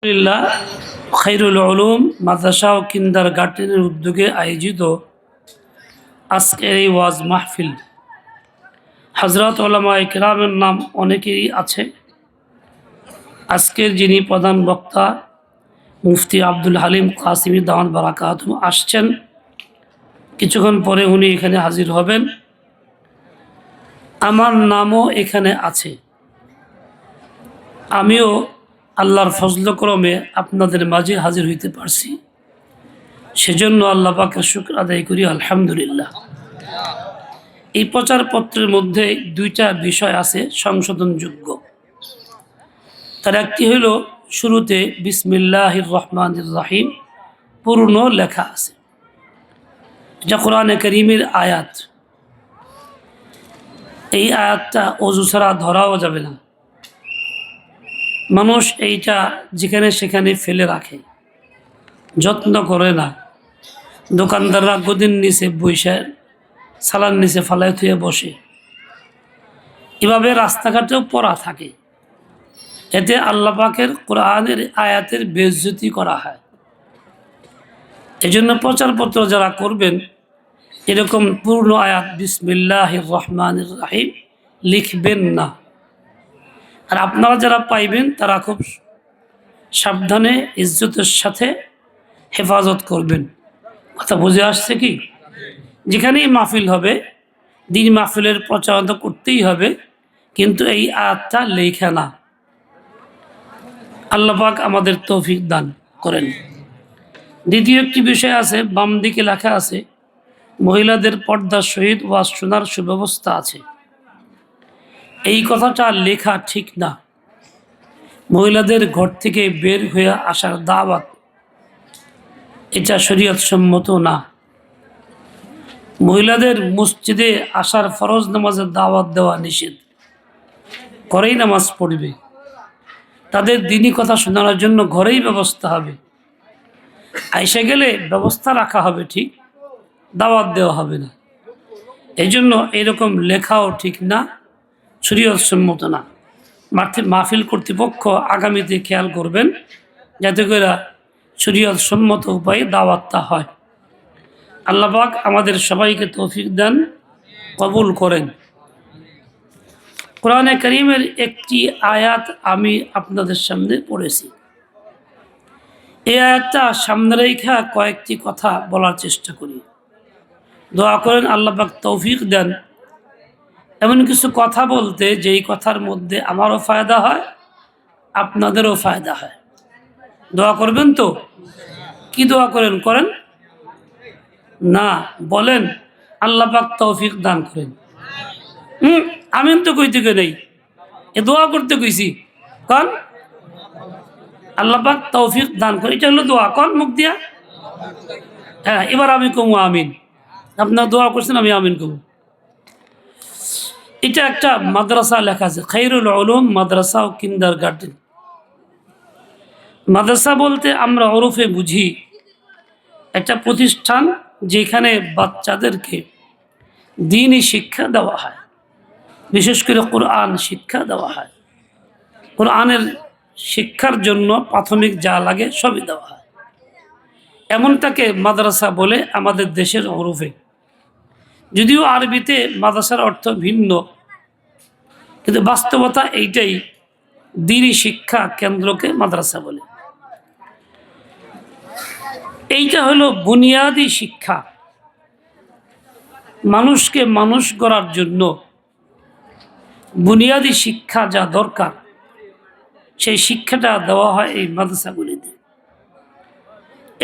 আলহামদুলিল্লাহ, খায়রুল উলুম মাদ্রাসা ও কিন্ডারগার্টেনের উদ্যোগে আয়োজিত আজকের এই ওয়াজ মাহফিল, হযরত উলামায়ে কেরামের নাম অনেকেরই আছে। আজকের যিনি প্রধান বক্তা মুফতি আব্দুল হালিম কাসিমি দাওয়াত বারাকাতুহু আসছেন, কিছুক্ষণ পরে উনি এখানে হাজির হবেন। আমার নামও এখানে আছে। আমিও আল্লাহর ফজলক্রমে আপনাদের মাঝে হাজির হইতে পারছি, সেজন্য আল্লাহ পাকের শুকর আদায় করি আলহামদুলিল্লাহ। এই প্রচারপত্রের মধ্যে দুইটা বিষয় আছে সংশোধনযোগ্য। তার একটি হইল শুরুতে বিসমিল্লাহির রহমানির রহিম পূর্ণ লেখা আছে, যা কোরআনে কারীমের আয়াত। এই আয়াতটা ওযু ছাড়া ধরাও যাবে না। মানুষ এইটা যেখানে সেখানে ফেলে রাখে, যত্ন করে না। দোকানদাররা গদির নিচে বইসা সালার নিচে ফালায় থুয়ে বসে, এভাবে রাস্তাঘাটেও পড়া থাকে। এতে আল্লাহ পাকের কোরআনের আয়াতের বেইজ্জতি করা হয়। এজন্য প্রচারপত্র যারা করবেন, এরকম পূর্ণ আয়াত বিসমিল্লাহির রহমানির রহিম লিখবেন না। আর আপনারা যারা পাইবেন তারা খুব সাবধানে ইজ্জতের সাথে হেফাজত করবেন। কথা বুঝে আসছে কি? যেখানেই মাহফিল হবে, দিন মাহফিলের প্রচার তো করতেই হবে, কিন্তু এই আয়াতটা লেখা না। আল্লাহ পাক আমাদের তৌফিক দান করেন। দ্বিতীয় একটি বিষয় আছে, বাম দিকে লেখা আছে মহিলাদের পর্দার সহিত ওয়াজ শোনার সুব্যবস্থা আছে। এই কথাটা লেখা ঠিক না। মহিলাদের ঘর থেকে বের হয়ে আসার দাওয়াত, এটা শরীয়ত সম্মত না। মহিলাদের মসজিদে আসার ফরজ নামাজের দাওয়াত দেওয়া নিষেধ। ঘরেই নামাজ পড়বে, তাদের দিনই কথা শোনানোর জন্য ঘরেই ব্যবস্থা হবে। আইসা গেলে ব্যবস্থা রাখা হবে, ঠিক, দাওয়াত দেওয়া হবে না। এই জন্য এরকম লেখাও ঠিক না, শরীয়ত সম্মত না। মাহফিল কর্তৃপক্ষ আগামীতে খেয়াল করবেন যাতে করে শরীয়ত সম্মত উপায়ে দাওয়াতটা হয়। আল্লাহ পাক আমাদের সবাইকে তৌফিক দেন, কবুল করেন। কোরআনে কারীমের একটি আয়াত আমি আপনাদের সামনে পড়েছি। এই আয়াতটা সামনে রেখা কয়েকটি কথা বলার চেষ্টা করি। দোয়া করেন আল্লাহ পাক তৌফিক দেন এমন কিছু কথা বলতে, যেই কথার মধ্যে আমারও ফায়দা হয়, আপনাদেরও ফায়দা হয়। দোয়া করবেন তো? কি দোয়া করেন? করেন না, বলেন আল্লাহ পাক তৌফিক দান করেন। আমিন তো কইতে নেই, এ দোয়া করতে কইছি। কন আল্লাহ পাক তৌফিক দান করে, এটা হলো দোয়া। কন মুখ দিয়া। হ্যাঁ, এবার আমি কমু আমিন। আপনার দোয়া করছেন, আমি আমিন কমু। এটা একটা মাদ্রাসা লেখা আছে, খায়রুল উলুম মাদ্রাসা ও কিন্ডারগার্টেন। মাদ্রাসা বলতে আমরা ওরফে বুঝি একটা প্রতিষ্ঠান যেখানে বাচ্চাদেরকে দ্বীনি শিক্ষা দেওয়া হয়, বিশেষ করে কোরআন শিক্ষা দেওয়া হয়। কোরআনের শিক্ষার জন্য প্রাথমিক যা লাগে সবই দেওয়া হয়। এমনটাকে মাদ্রাসা বলে আমাদের দেশের ওরফে। যদিও আরবিতে মাদ্রাসার অর্থ ভিন্ন, কিন্তু বাস্তবতা এইটাই, দ্বীনি শিক্ষা কেন্দ্রকে মাদ্রাসা বলে। এইটা হলো বুনিয়াদি শিক্ষা। মানুষকে মানুষ গড়ার জন্য বুনিয়াদি শিক্ষা যা দরকার, সেই শিক্ষাটা দেওয়া হয় এই মাদ্রাসাগুলিতে।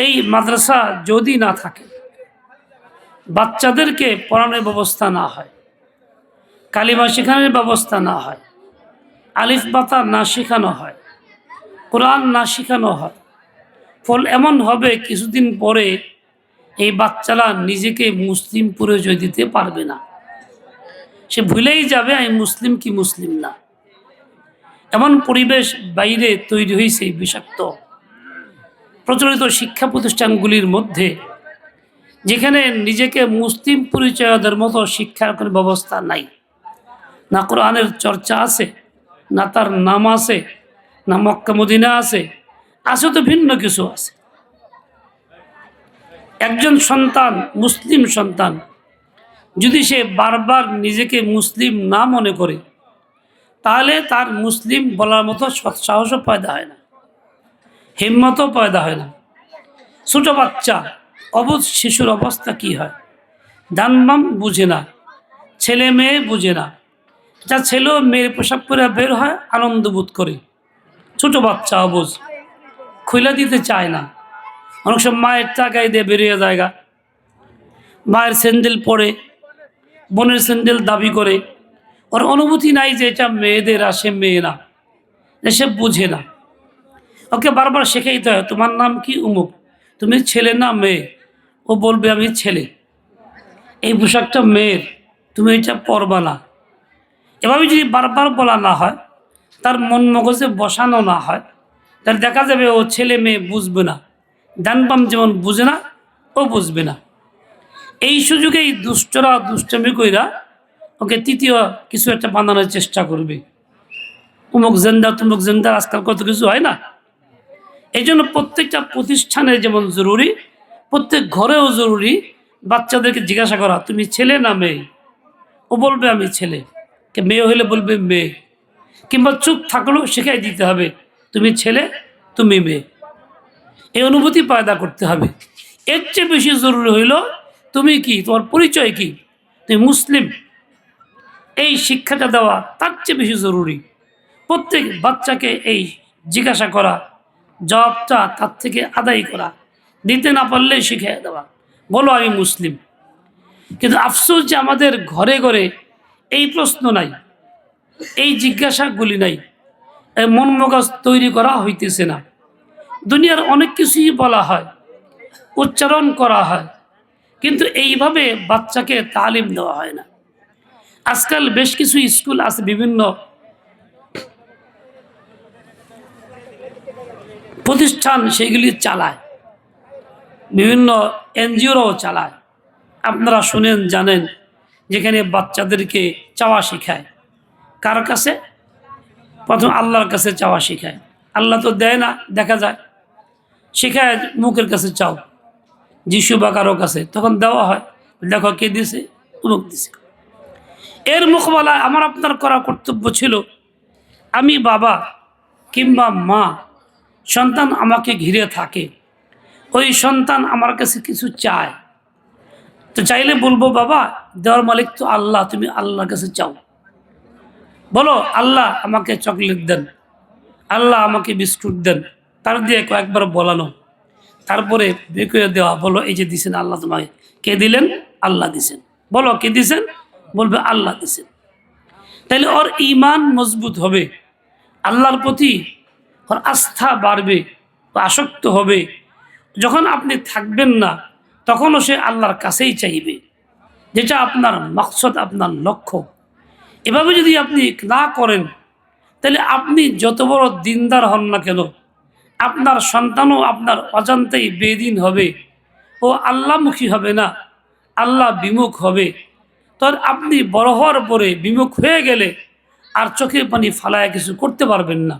এই মাদ্রাসা যদি না থাকে, বাচ্চাদেরকে পড়ানোর ব্যবস্থা না হয়, কালিমা শেখানোর ব্যবস্থা না হয়, আলিফ বাতা না শেখানো হয়, কোরআন না শেখানো হয়, ফল এমন হবে কিছুদিন পরে এই বাচ্চারা নিজেকে মুসলিম পরিচয় দিতে পারবে না। সে ভুলেই যাবে আমি মুসলিম কি মুসলিম না। এমন পরিবেশ বাইরে তৈরি হয়েছে বিষাক্ত প্রচলিত শিক্ষা প্রতিষ্ঠানগুলির মধ্যে, যেখানে নিজেকে মুসলিম পরিচয় দেওয়ার মতো শিক্ষার কোনো ব্যবস্থা নাই। না কোরআনের চর্চা আছে, না তার নাম আছে, না মক্কা মদিনা আছে, আছে তো ভিন্ন কিছু আছে। একজন সন্তান, মুসলিম সন্তান, যদি সে বারবার নিজেকে মুসলিম না মনে করে, তাহলে তার মুসলিম বলার মতো সৎসাহসও পয়দা হয় না, হিম্মতও পয়দা হয় না। ছোট বাচ্চা, অবুঝ শিশুর অবস্থা কি হয়? ডানবাম বুঝে না, ছেলে মেয়ে বুঝে না। যা ছেলেও মেয়ের পোশাক পরে বের হয়, আনন্দ বোধ করে। ছোট বাচ্চা অবুঝ, খুলে দিতে চায় না। অনেক সময় মায়ের টাকায় দিয়ে বেরিয়ে জায়গা, মায়ের স্যান্ডেল পরে, বোনের স্যান্ডেল দাবি করে। ওর অনুভূতি নাই যে এটা মেয়েদের, আসে মেয়ে না, সে বুঝে না। ওকে বারবার শেখাইতে হয়, তোমার নাম কি? উমুক। তুমি ছেলে না মেয়ে? ও বলবে আমি ছেলে। এই পোশাকটা মেয়ের, তুমি এটা পরবা না। এভাবে যদি বারবার বলা না হয়, তার মন মগজে বসানো না হয়, তাহলে দেখা যাবে ও ছেলে মেয়ে বুঝবে না। ডান বাম যেমন বুঝে না, ও বুঝবে না। এই সুযোগেই দুষ্টরা দুষ্টমি কইরা ওকে তৃতীয় কিছু একটা বানানোর চেষ্টা করবে। উমুক জেন্ডার, তুমুক জেন্ডার, আজকাল কত কিছু হয় না। এই জন্য প্রত্যেকটা প্রতিষ্ঠানে যেমন জরুরি, প্রত্যেক ঘরেও জরুরি বাচ্চাদেরকে জিজ্ঞাসা করা, তুমি ছেলে না মেয়ে? ও বলবে আমি ছেলে। কে মেয়ে হলে বলবে মেয়ে। কিংবা চুপ থাকলেও শেখাই দিতে হবে, তুমি ছেলে, তুমি মেয়ে। এই অনুভূতি পয়দা করতে হবে। এর চেয়ে বেশি জরুরি হইল তুমি কি, তোমার পরিচয় কি, তুমি মুসলিম, এই শিক্ষাটা দেওয়া তার চেয়ে বেশি জরুরি। প্রত্যেক বাচ্চাকে এই জিজ্ঞাসা করা, জবাবটা তার থেকে আদায় করা, দিতে না পারলে শিখিয়ে দেওয়া, বলো আমি মুসলিম। কিন্তু আফসোস যে আমাদের ঘরে ঘরে এই প্রশ্ন নাই, এই জিজ্ঞাসাগুলি নাই, মন মগজ তৈরি করা হইতেছে না। দুনিয়ার অনেক কিছুই বলা হয়, উচ্চারণ করা হয়, কিন্তু এইভাবে বাচ্চাকে তালিম দেওয়া হয় না। আজকাল বেশ কিছু স্কুল আছে, বিভিন্ন প্রতিষ্ঠান সেগুলি চালায়, বিভিন্ন এনজিওরাও চালায়। আপনারা শুনেন, জানেন, যেখানে বাচ্চাদেরকে চাওয়া শেখায়। কার কাছে? প্রথম আল্লাহর কাছে চাওয়া শেখায়। আল্লাহ তো দেয় না, দেখা যায়, শেখায় মুখের কাছে চাও, যিশু বা কারো কাছে, তখন দেওয়া হয়, দেখো কে দিছে, মুখ দিছে। এর মুখবেলায় আমার আপনার করা কর্তব্য ছিল, আমি বাবা কিংবা মা, সন্তান আমাকে ঘিরে থাকে, ওই সন্তান আমার কাছে কিছু চায়, তো চাইলে বলবো বাবা দেওয়ার মালিক তো আল্লাহ, তুমি আল্লাহর কাছে চাও। বলো আল্লাহ আমাকে চকলেট দেন, আল্লাহ আমাকে বিস্কুট দেন, তার দিয়ে কয়েকবার বলানো, তারপরে বের করে দেওয়া, বলো এই যে দিছেন আল্লাহ তোমাকে। কে দিলেন? আল্লাহ দিছেন। বলো কে দিছেন? বলবে আল্লাহ দিছেন। তাইলে ওর ঈমান মজবুত হবে, আল্লাহর প্রতি ওর আস্থা বাড়বে, আসক্ত হবে। যখন আপনি থাকবেন না, তখনও সে আল্লাহর কাছেই চাইবে, যেটা আপনার মকসদ, আপনার লক্ষ্য। এভাবে যদি আপনি না করেন, তাহলে আপনি যত বড় দিনদার হন না কেন, আপনার সন্তানও আপনার অজান্তেই বেদিন হবে, ও আল্লাহমুখী হবে না, আল্লাহ বিমুখ হবে। তো আপনি বড় হওয়ার পরে বিমুখ হয়ে গেলে আর চোখের পানি ফালায় কিছু করতে পারবেন না।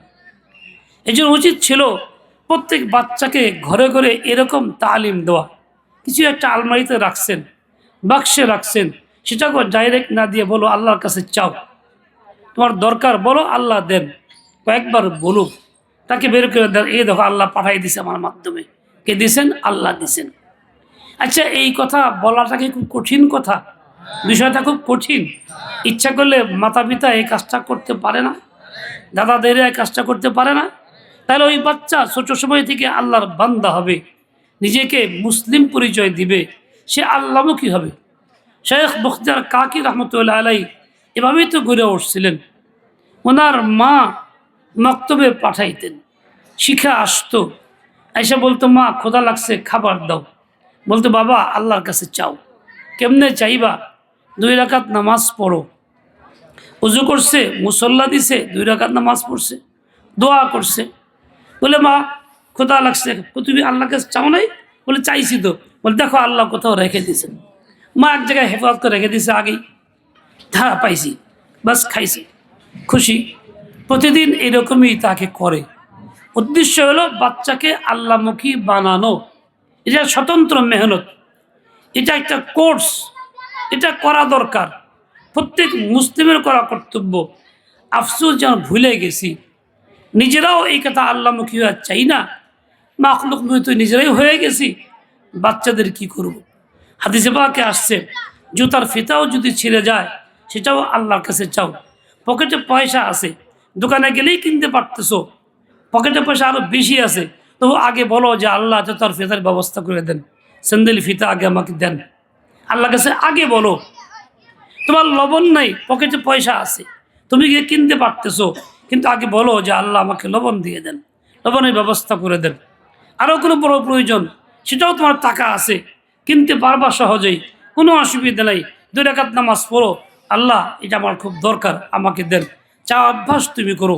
এই জন্য উচিত ছিল প্রত্যেক বাচ্চাকে ঘরে ঘরে এরকম তালিম দেওয়া। কিছু একটা আলমারিতে রাখছেন, বাক্সে রাখছেন, সেটাকে ডাইরেক্ট না দিয়ে বলো আল্লাহর কাছে চাও, তোমার দরকার বলো আল্লাহ দেন, কয়েকবার বলুক, তাকে বের করে দেন, এই দেখো আল্লাহ পাঠাই দিছে আমার মাধ্যমে। কে দিছেন? আল্লাহ দিছেন। আচ্ছা, এই কথা বলাটা কি খুব কঠিন কথা? বিষয়টা খুব কঠিন। ইচ্ছা করলে মাতা পিতা এই কাজটা করতে পারে না, দাদাদেরা এই কাজটা করতে পারে না। তাহলে ওই বাচ্চা ছোট সময় থেকে আল্লাহর বান্দা হবে, নিজেকে মুসলিম পরিচয় দিবে, সে আল্লাহমুখী হবে। শেখ বখতিয়ার কাকি রহমতুল্লাহ আলাই এভাবেই তো গড়ে উঠছিলেন। ওনার মা মক্তবে পাঠাইতেন, শিখা আসতো, এসে বলতো মা ক্ষুধা লাগছে, খাবার দাও। বলতো বাবা আল্লাহর কাছে চাও। কেমনে চাইবা? 2 রাকাত নামাজ পড়ো। উজু করছে, মুসল্লা দিছে, 2 রাকাত নামাজ পড়ছে, দোয়া করছে। বলে মা ক্ষুধা লাগছে, তুমি আল্লাহর কাছে চাও নাই? বলে চাইছি তো। বলে দেখো আল্লাহ কোথাও রেখে দিয়েছেন। মা এক জায়গায় হেফাজত করে রেখে দিয়েছে আগেই, হ্যাঁ পাইছি, বাস খাইছি, খুশি। প্রতিদিন এরকমই তাকে করে। উদ্দেশ্য হলো বাচ্চাকে আল্লাহমুখী বানানো। এটা স্বতন্ত্র মেহনত, এটা একটা কোর্স, এটা করা দরকার, প্রত্যেক মুসলিমের করা কর্তব্য। আফসোস যেন ভুলে গেছি, নিজেরাও এই কথা আল্লাহমুখী হওয়া চাই না, মাখলুক তো নিজেরাই হয়ে গেছি, বাচ্চাদের কি করব। হাদিসে পাকে আসছে, জুতার ফিতাও যদি ছিঁড়ে যায় সেটাও আল্লাহর কাছে চাও। পকেটে পয়সা আছে, দোকানে গেলেই কিনতে পারতেছো, পকেটে পয়সা আরও বেশি আছে, তবু আগে বলো যে আল্লাহ জুতার ফিতার ব্যবস্থা করে দেন, স্যান্ডেল ফিতা আগে আমাকে দেন। আল্লাহর কাছে আগে বলো। তোমার লবণ নাই, পকেটে পয়সা আছে, তুমি গিয়ে কিনতে পারতেছো, কিন্তু আগে বলো যে আল্লাহ আমাকে লবণ দিয়ে দেন, লবণের ব্যবস্থা করে দেন। আরও কোনো বড় প্রয়োজন, সেটাও তোমার টাকা আছে, কিনতে পারবা সহজেই, কোনো অসুবিধা নাই, 2 রাকাত নামাজ পড়ো, আল্লাহ এটা আমার খুব দরকার, আমাকে দেন। চা অভ্যাস তুমি করো,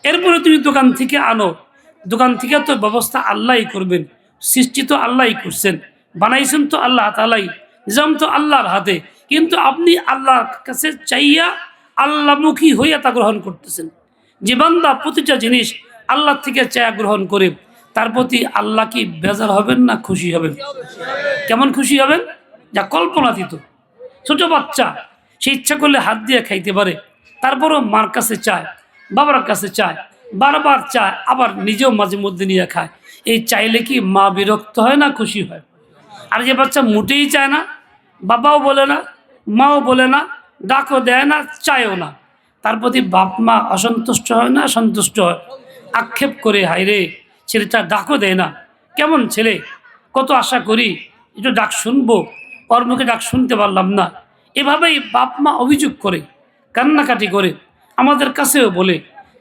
এরপরে তুমি দোকান থেকে আনো। দোকান থেকে তো ব্যবস্থা আল্লাহই করবেন, সৃষ্টি তো আল্লাহই করছেন, বানাইছেন তো আল্লাহ তাআলাই, নিজাম তো আল্লাহর হাতে। কিন্তু আপনি আল্লাহর কাছে চাইয়া আল্লাহমুখী হইয়া তা গ্রহণ করতেছেন। যে বান্দা প্রতিটা জিনিস আল্লাহ থেকে চায়া গ্রহণ করে, তার প্রতি আল্লাহ কি বেজার হবেন না খুশি হবেন? কেমন খুশি হবেন? যা কল্পনাতীত। ছোট বাচ্চা সে ইচ্ছা করলে হাত দিয়ে খাইতে পারে, তারপরও মার কাছে চায়, বাবার কাছে চায়, বারবার চায়, আবার নিজেও মাঝে মধ্যে নিয়ে খায়। এই চাইলে কি মা বিরক্ত হয় না খুশি হয়? আর যে বাচ্চা মোটেই চায় না, বাবাও বলে না, মাও বলে না, ডাকও দেয় না, চায়ও না, তার প্রতি বাপ মা অসন্তুষ্ট হয় না সন্তুষ্ট হয়? আক্ষেপ করে, হায় রে ছেলেটা ডাকও দেয় না, কেমন ছেলে, কত আশা করি একটু ডাক শুনবো, ওর মুখে ডাক শুনতে পারলাম না। এভাবেই বাপ মা অভিযোগ করে, কান্নাকাটি করে, আমাদের কাছেও বলে।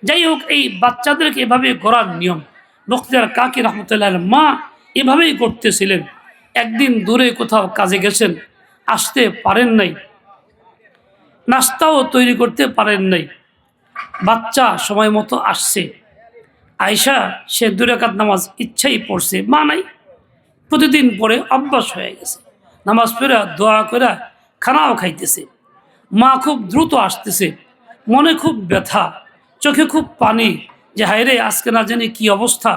যাই হোক, এই বাচ্চাদেরকে এভাবে করার নিয়ম। বখতিয়ার কাকি রহমতুল্লাহ মা এভাবেই করতেছিলেন। একদিন দূরে কোথাও কাজে গেছেন, আসতে পারেন নাই, নাস্তাও তৈরি করতে পারেন নাই। বাচ্চা সময় মতো আসছে, আয়সা সে 2 রাকাত নামাজ ইচ্ছাই পড়ছে, মা নাই, প্রতিদিন পড়ে অভ্যাস হয়ে গেছে, নামাজ পড়ে দোয়া করে খানাও খাইতেছে। মা খুব দ্রুত আসতেছে, মনে খুব ব্যথা, চোখে খুব পানি, যে হায়রে আজকে না জানি কি অবস্থা,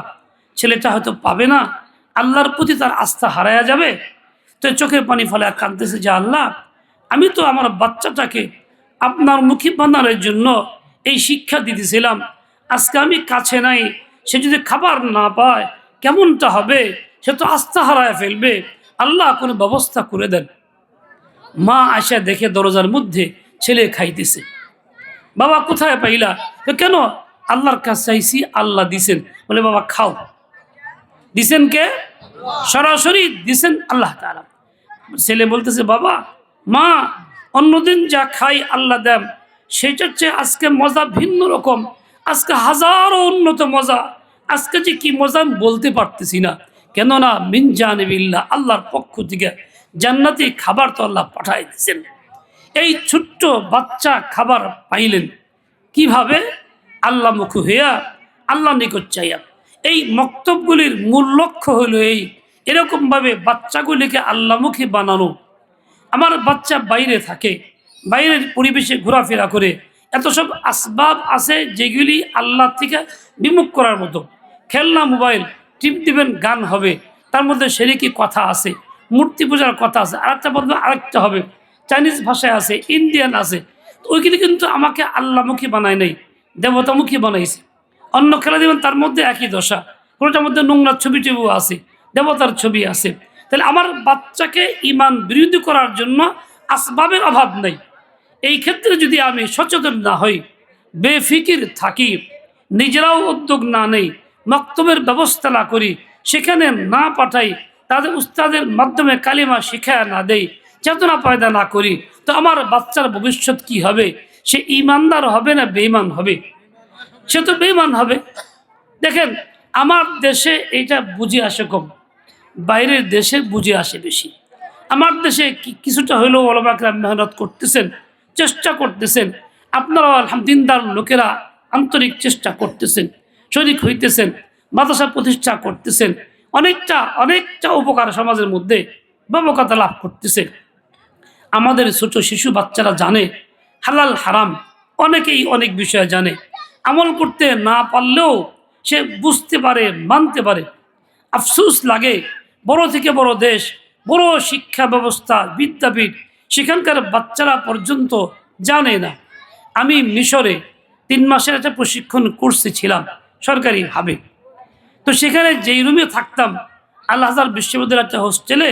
ছেলেটা হয়তো পাবে না, আল্লাহর প্রতি তার আস্থা হারায়া যাবে। তো চোখের পানি ফেলে কাঁদতেছে যে আল্লাহ, আমি তো আমার বাচ্চাটাকে আপনার মুখী বানানোর জন্য এই শিক্ষা দিতেছিলাম, আজকে আমি কাছে নাই, সে যদি খাবার না পায় কেমনটা হবে, সে তো আস্থা হারায় ফেলবে, আল্লাহ কোনো ব্যবস্থা করে দেন। মা আসা দেখে দরজার মধ্যে ছেলে খাইতেছে। বাবা কোথায় পাইলা? কেন? আল্লাহর কাছে চাইছি, আল্লাহ দিছেন। বলে বাবা খাও। দিছেন কে? সরাসরি দিছেন আল্লাহ তাআলা। ছেলে বলতেছে বাবা, মা অন্যদিন যা খাই আল্লাহ দেন, সেটার চেয়ে আজকে মজা ভিন্ন রকম, আজকে হাজারো উন্নত মজা, আজকে যে কি মজা আমি বলতে পারতেছি না। কেননা মিন জানিবিল্লাহ, আল্লাহর পক্ষ থেকে জান্নাতি খাবার তো আল্লাহ পাঠাই দিয়েছেন। এই ছোট্ট বাচ্চা খাবার পাইলেন কিভাবে? আল্লাহ মুখ হইয়া, আল্লাহ নিকট চাইয়া। এই মক্তবগুলির মূল লক্ষ্য হলো এরকমভাবে বাচ্চাগুলিকে আল্লাহমুখী বানানো। আমার বাচ্চা বাইরে থাকে, বাইরের পরিবেশে ঘোরাফেরা করে, এত সব আসবাব আছে যেগুলি আল্লাহ থেকে বিমুখ করার মতো। খেলনা, মোবাইল টিপ দিবেন, গান হবে, তার মধ্যে সেরিকি কথা আছে, মূর্তি পূজার কথা আছে, আরেকটা বলবে আরেকটা হবে, চাইনিজ ভাষায় আছে, ইন্ডিয়ান আছে। ওইগুলি কিন্তু আমাকে আল্লাহমুখী বানায় নাই, দেবতামুখী বানাইছে। অন্য খেলা দেবেন, তার মধ্যে একই দশা, কোনোটার মধ্যে নোংরা ছবি টবি আছে, দেবতার ছবি আছে। তাহলে আমার বাচ্চাকে ইমান বিরোধী করার জন্য আসবাবের অভাব নেই। এই ক্ষেত্রে যদি আমি সচেতন না হই, বেফিকির থাকি, নিজেরাও উদ্যোগ না নেই, মক্তবের ব্যবস্থা না করি, সেখানে না পাঠাই, তাদের উস্তাদের মাধ্যমে কালিমা শিখায় না দেই, চেতনা পয়দা না করি, তো আমার বাচ্চার ভবিষ্যৎ কি হবে? সে ইমানদার হবে না বেঈমান হবে? সে তো বেঈমান হবে। দেখেন, আমার দেশে এটা বুঝে আসে কম, বাইরের দেশে বুঝে আসে বেশি। আমার দেশে কিছুটা হলেও ওলামা কেরাম মেহনত করতেছেন, চেষ্টা করতেছেন। আপনারাও আলহামদুলিল্লাহ লোকেরা আন্তরিক চেষ্টা করতেছেন, শরীক হইতেছেন, মাদ্রাসা প্রতিষ্ঠা করতেছেন, অনেকটা উপকার সমাজের মধ্যে ব্যাপকতা লাভ করতেছে। আমাদের ছোট শিশু বাচ্চারা জানে হালাল হারাম, অনেকেই অনেক বিষয় জানে, আমল করতে না পারলেও সে বুঝতে পারে, মানতে পারে। আফসোস লাগে, বড় থেকে বড় দেশ, বড় শিক্ষা ব্যবস্থা, বিদ্যাপীঠ, সেখানকার বাচ্চারা পর্যন্ত জানে না। আমি মিশরে 3 মাসের একটা প্রশিক্ষণ কোর্সে ছিলাম সরকারিভাবে। তো সেখানে যেই রুমে থাকতাম, আল আজহার বিশ্ববিদ্যালয়ের একটা হোস্টেলে,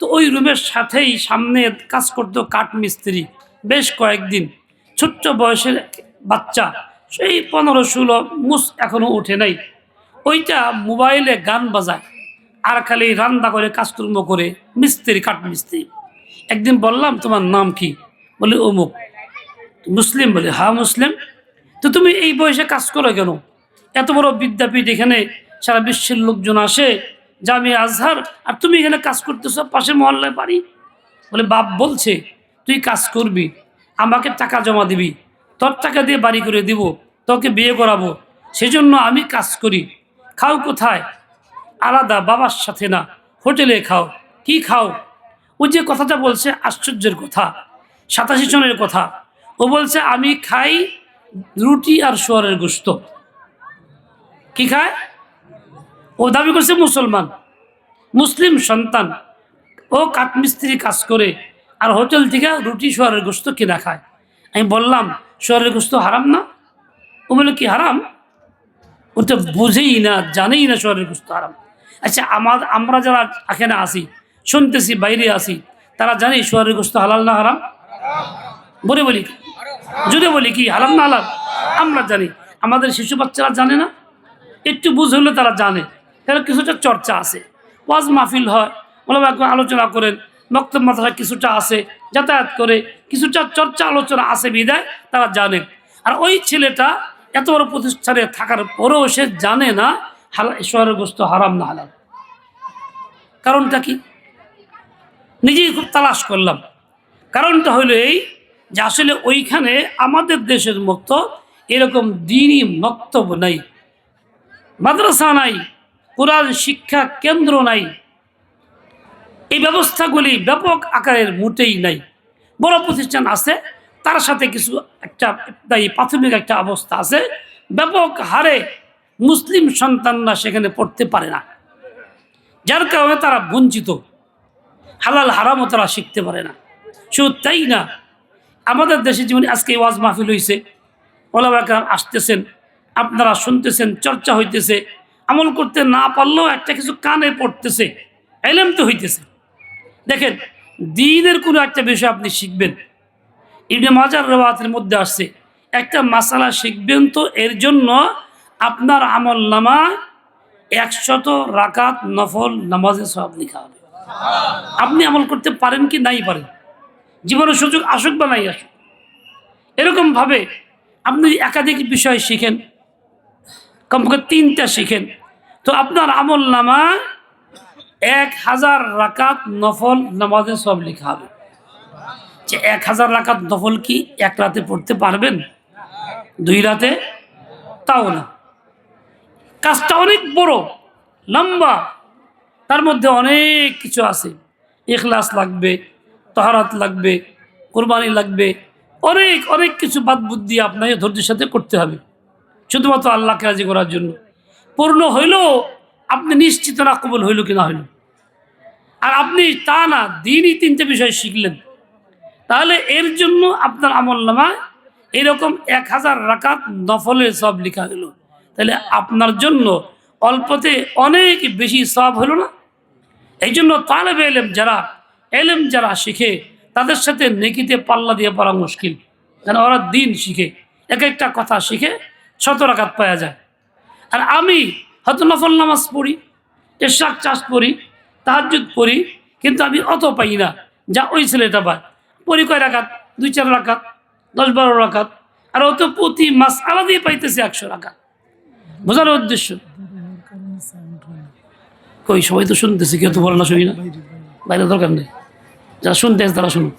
তো ওই রুমের সাথেই সামনে কাজ করতো কাঠ মিস্ত্রি বেশ কয়েকদিন। ছোট্ট বয়সের বাচ্চা, সেই 15-16, এখনো ওঠে নাই। ওইটা মোবাইলে গান বাজায় আর খালি রান্না করে কাজকর্ম করে, মিস্ত্রি, কাঠ মিস্ত্রি। একদিন বললাম, তোমার নাম কি? বলে অমুক। মুসলিম? বলে হ্যাঁ মুসলিম। তো তুমি এই বয়সে কাজ করো কেন? এত বড় বিদ্যাপীঠ, এখানে সারা বিশ্বের লোকজন আসে, জামিয়া আজহার, আর তুমি এখানে কাজ করতেছ, পাশে মহল্লায় বাড়ি। বলে বাপ বলছে তুই কাজ করবি, আমাকে টাকা জমা দিবি, তোর টাকা দিয়ে বাড়ি করে দিব, তোকে বিয়ে করাবো, সেজন্য আমি কাজ করি। খাও কোথায়? আলাদা, বাবার সাথে না, হোটেলে খাও। কি খাও? ও যে কথাটা বলছে আশ্চর্যের কথা, 87 জনের কথা। ও বলছে আমি খাই রুটি আর শুয়ারের গোশত। কি খায়? ও দাবি করছে মুসলমান, মুসলিম সন্তান। ও কাঠমিস্ত্রি কাজ করে আর হোটেল থেকে রুটি শুয়ারের গোশত কিনা খায়। আমি বললাম শুয়ারের গোশত হারাম না? ও বলে কি হারাম? ও তো বুঝেই না, জানেই না শুয়ারের গোশত হারাম। আচ্ছা, আমরা যারা এখানে আসি, শুনতেছি, বাইরে আসি, তারা জানি শুয়ারের গোশত হালাল না হারাম? বলি যদি বলি কি হারাম না হালাল? আমরা জানি, আমাদের শিশু বাচ্চারা জানে না। একটু বুঝ হলে তারা জানে, তাহলে কিছুটা চর্চা আছে, ওয়াজ মাহফিল হয়, ওলামা একটু আলোচনা করেন, মক্তব মাদ্রাসা কিছুটা আছে, যাতায়াত করে কিছুটা চর্চা আলোচনা আছে বিদায় তারা জানে। আর ওই ছেলেটা এত বড় প্রতিষ্ঠানে থাকার পরেও সে জানে না শুয়ারের গোশত হারাম না হালাল। কারণটা কি? নিজেই খুব তালাশ করলাম। কারণটা হলো এই যে আসলে ওইখানে আমাদের দেশের মতো এরকম দ্বীনি মক্তব নাই, মাদ্রাসা নাই, কোরআন শিক্ষা কেন্দ্র নাই। এই ব্যবস্থাগুলি ব্যাপক আকারের মোটেই নাই। বড় প্রতিষ্ঠান আছে, তার সাথে কিছু একটা প্রাথমিক একটা অবস্থা আছে। ব্যাপক হারে মুসলিম সন্তানরা সেখানে পড়তে পারে না, যার কারণে তারা বঞ্চিত, হালাল হারামও তারা শিখতে পারে না। শুধু তাই না, আমাদের দেশে যেমন আজকে ওয়াজ মাহফিল হয়েছে, ওলামা কেরাম আসতেছেন, আপনারা শুনতেছেন, চর্চা হইতেছে, আমল করতে না পারলেও একটা কিছু কানে পড়তেছে, এলেম তো হইতেছে। দেখেন, দ্বীনের কোনো একটা বিষয় আপনি শিখবেন, ইবনে মাজার রওয়ায়াতের মধ্যে আসছে, একটা মাসালা শিখবেন তো এর জন্য আপনার আমল নামা 100 রাকাত নফল নামাজের সওয়াব লেখা হবে। আপনি আমল করতে পারেন কি নাই পারেন, জীবনের সুযোগ আসুক বা নাই আসুক। এরকমভাবে আপনি একাধিক বিষয় শিখেন, কমপক্ষে 3টা শিখেন, তো আপনার আমল নামা 1000 রাকাত নফল নামাজের সওয়াব লেখা হবে। যে 1000 রাকাত নফল কি এক রাতে পড়তে পারবেন? 2 রাতে? তাও না। কাজটা অনেক বড়, লম্বা, তার মধ্যে অনেক কিছু আছে। ইখলাস লাগবে, তাহারাত লাগবে, কোরবানি লাগবে, অনেক অনেক কিছু বাদ বুদ্ধি আপনাকে ধৈর্যের সাথে করতে হবে, শুধুমাত্র আল্লাহকে রাজি করার জন্য। পূর্ণ হইলেও আপনি নিশ্চিত না কবুল হইল কি না হইল। আর আপনি তা না, দিনই 3টে বিষয় শিখলেন, তাহলে এর জন্য আপনার আমল নামায় এরকম 1000 রাকাত নফলের সওয়াব লেখা হলো। তাহলে আপনার জন্য অল্পতে অনেক বেশি সওয়াব হলো না? এই জন্য তালেবে এলেম যারা শিখে, তাদের সাথে নেকিতে পাল্লা দিয়ে পড়া মুশকিল। কারণ ওরা দিন শিখে, এক একটা কথা শিখে 100 রাকাত পাওয়া যায়। আর আমি হয়তো নফল নামাজ পড়ি, এশরাক চাষ পড়ি, তাহাজ্জুদ পড়ি, কিন্তু আমি অত পাই না যা ওই ছেলেটা পায়। পড়ি কয় রাকাত? 2-4 রাকাত, 10-12 রাকাত, আর ও তো প্রতি মাস আলাদা দিয়ে পাইতেছে 100 রাকাত। বোঝানোর উদ্দেশ্য কই, সবাই তো শুনতেছে, কেউ তো বলে না শুনি না, বাইরে দরকার নেই, যারা শুনতেছে তারা শুনুন।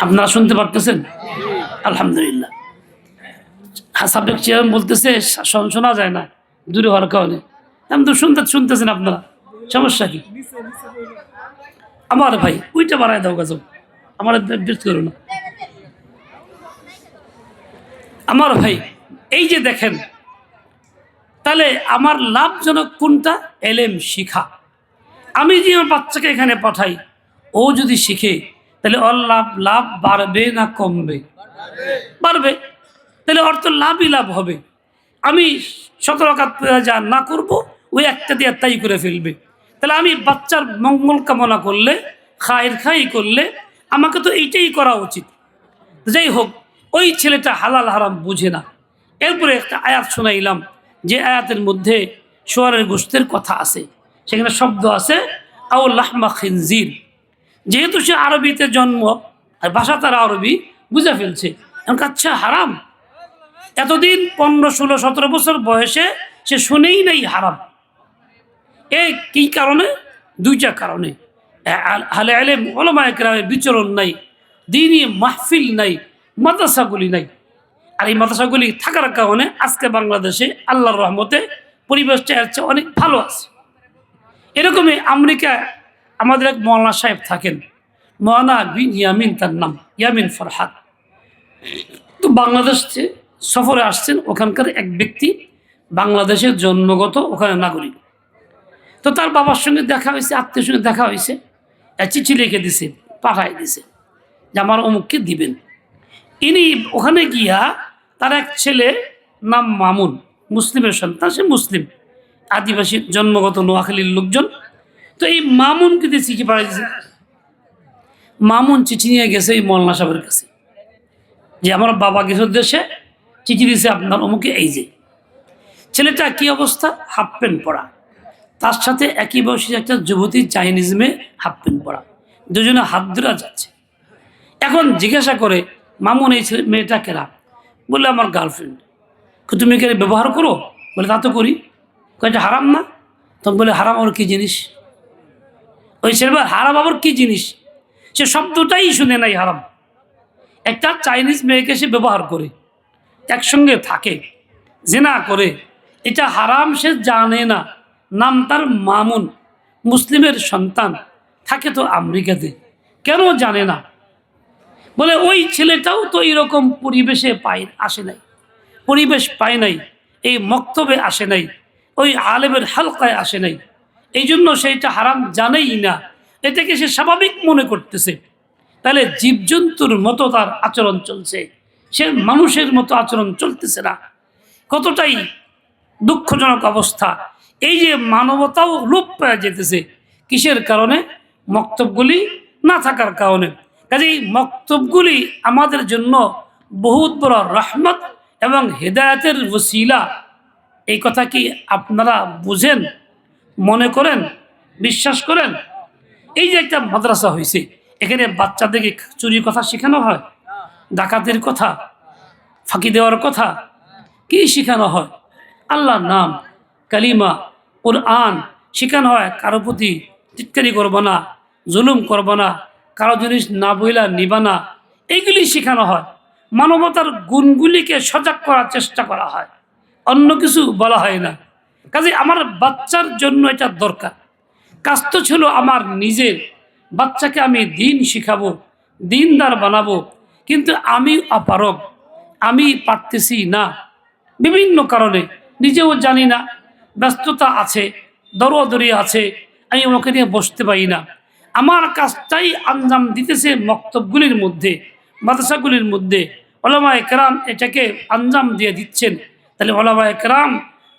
আপনারা শুনতে পারতেছেন? আলহামদুলিল্লাহ। সাবেক চেয়ারম্যান বলতেছে শোনা যায় না দূরে হওয়ার কারণে। আমি তো শুনতেছেন আপনারা, সমস্যা কি? আমার ভাই ওইটা বাড়ায় দাও গাছ, আমার বিরত করো না। আমার ভাই, এই যে দেখেন, তাহলে আমার লাভজনক কোনটা? এলেম শিখা। আমি যে আমার বাচ্চাকে এখানে পাঠাই, ও যদি শিখে তাহলে ওর লাভ বাড়বে না কমবে? বাড়বে। তাহলে ওর তো লাভই লাভ হবে। আমি 17 রাকাত যা না করব, ওই একটা দিয়ে তাই করে ফেলবে। তাহলে আমি বাচ্চার মঙ্গল কামনা করলে, খায়ের খাই করলে আমাকে তো এইটাই করা উচিত। যাই হোক, ওই ছেলেটা হালাল হারাম বুঝে না। এরপরে একটা আয়াত শোনাইলাম, যে আয়াতের মধ্যে শুয়োরের গোশতের কথা আছে, সেখানে শব্দ আছে আও লাহমা খিনজির। যেহেতু সে আরবিতে জন্ম আর ভাষা তার আরবি, বুঝে ফেলছে আচ্ছা হারাম। এতদিন 15, 16, 17 বছর বয়সে সে শুনেই নাই হারাম। এই কি কারণে? দুইটা কারণে। আহলে ইলম উলামায়ে কেরামের বিচরণ নাই, দ্বীনি মাহফিল নাই, মাদ্রাসাগুলি নাই। আর এই মাদ্রাসাগুলি থাকার কারণে আজকে বাংলাদেশে আল্লাহর রহমতে পরিবেশটা এর চেয়ে অনেক ভালো আছে। এরকমই আমেরিকা আমাদের এক মৌলানা সাহেব থাকেন, মৌলানা বিন ইয়ামিন তার নাম, ইয়ামিন ফরহাদ। তো বাংলাদেশ সফরে আসছেন, ওখানকার এক ব্যক্তি বাংলাদেশের জন্মগত ওখানে নাগরিক। তো তার বাবার সঙ্গে দেখা হয়েছে, আত্মীয় সঙ্গে দেখা হয়েছে, চিঠি লিখে দিছে, পাঠাই দিছে যে আমার অমুককে দিবেন। ইনি ওখানে গিয়া তার এক ছেলে নাম মামুন, মুসলিমের সন্তান, সে মুসলিম, আদিবাসী জন্মগত নোয়াখালীর লোকজন। তো এই মামুনকে দিয়ে চিঠি পাঠাই দিয়েছে। মামুন চিঠি নিয়ে গেছে এই মৌলানা সাহেবের কাছে, যে আমার বাবা গেছে দেশে, চিঠি দিয়েছে আপনার অমুকে। এই যে ছেলেটা কি অবস্থা, হাফ প্যান্ট পরা, তার সাথে একই বয়সী একটা যুবতী চাইনিজমে হাফ প্যান্ট পরা, দুজনে হাত ধরা যাচ্ছে। এখন জিজ্ঞাসা করে মামুন এই মেয়েটা কেরা? বলে আমার গার্লফ্রেন্ড। তুমি কে ব্যবহার করো? বলে তা তো করি। কয়েকটা হারাম না? তখন বলে হারাম আবার কী জিনিস? ওই ছেলে হারাম আবার কী জিনিস? সে শব্দটাই শুনে নাই হারাম। একটা চাইনিজ মেয়েকে সে ব্যবহার করে, একসঙ্গে থাকে, জিনা করে, এটা হারাম সে জানে না। নাম তার মামুন, মুসলিমের সন্তান, থাকে তো আমেরিকাতে, কেন জানে না? বলে ওই ছেলেটাও তো এরকম পরিবেশে আসে নাই, পরিবেশ পায় নাই, এই মক্তবে আসে নাই, ওই আলেমের হালকায় আসে নাই, এই জন্য সেইটা হারাম জানেই না, এটাকে সে স্বাভাবিক মনে করতেছে। তাহলে জীবজন্তুর মতো তার আচরণ চলছে, সে মানুষের মতো আচরণ চলতেছে না। কতটাই দুঃখজনক অবস্থা। এই যে মানবতাও লোপ পেয়ে যেতেছে, কিসের কারণে? মক্তবগুলি না থাকার কারণে। কাজে এই মক্তবগুলি আমাদের জন্য বহুত বড় রহমত এবং হেদায়েতের ওসিলা। এই কথা কি আপনারা বুঝেন, মনে করেন, বিশ্বাস করেন? এই যে একটা মাদ্রাসা হয়েছে, এখানে বাচ্চাদেরকে চুরির কথা শেখানো হয়, ডাকাতের কথা, ফাঁকি দেওয়ার কথা, কি শেখানো হয়? আল্লাহর নাম, কালিমা, কুরআন শেখানো হয়। কারো প্রতি টিটকারি করবো না, জুলুম করবো না, কারো জিনিস না বইলা নিবা না, এইগুলি শেখানো হয়। মানবতার গুণগুলিকে সজাগ করার চেষ্টা করা হয়, অন্য কিছু বলা হয় না। কাজে আমার বাচ্চার জন্য এটা দরকার। কাজ তো ছিল আমার নিজের, বাচ্চাকে আমি দিন শিখাবো, দিনদার বানাবো, কিন্তু আমি অপারগ, আমি পারতেছি না বিভিন্ন কারণে, নিজেও জানি না, ব্যস্ততা আছে, দরদরি আছে, আমি ওকে নিয়ে বসতে পারি না। আমার কাজটাই আঞ্জাম দিতেছে মক্তবগুলির মধ্যে, মাদ্রাসাগুলির মধ্যে। ওলামায়ে কেরাম এটাকে আঞ্জাম দিয়ে দিচ্ছেন। তাহলে ওলামায়ে কেরাম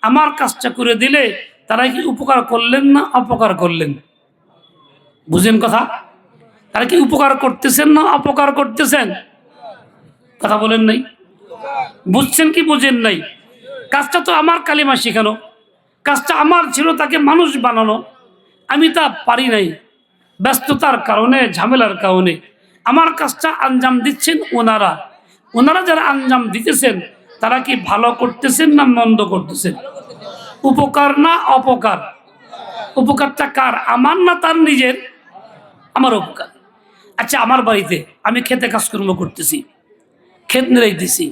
আমার কাজটা করে দিলে তারা কি উপকার করলেন না অপকার করলেন? বুঝেন কথা? তারা কি উপকার করতেছেন না অপকার করতেছেন? কথা বলেন নাই, বুঝছেন কি বুঝেন নাই? কাজটা তো আমার, কালিমা শেখানো কাজটা আমার ছিল, তাকে মানুষ বানানো, আমি তা পারি নাই, ব্যস্ততার কারণে, ঝামেলার কারণে। আমার কাজটা আঞ্জাম দিচ্ছেন ওনারা। ওনারা যারা আঞ্জাম দিতেছেন তারা কি ভালো করতেছেন না মন্দ করতেছেন? উপকার না অপকার? উপকারটা কার, আমার না তার নিজের? আমার উপকার। আচ্ছা, আমার বাড়িতে আমি খেতে কাজকর্ম করতেছি, ক্ষেত নিরাইতেছি,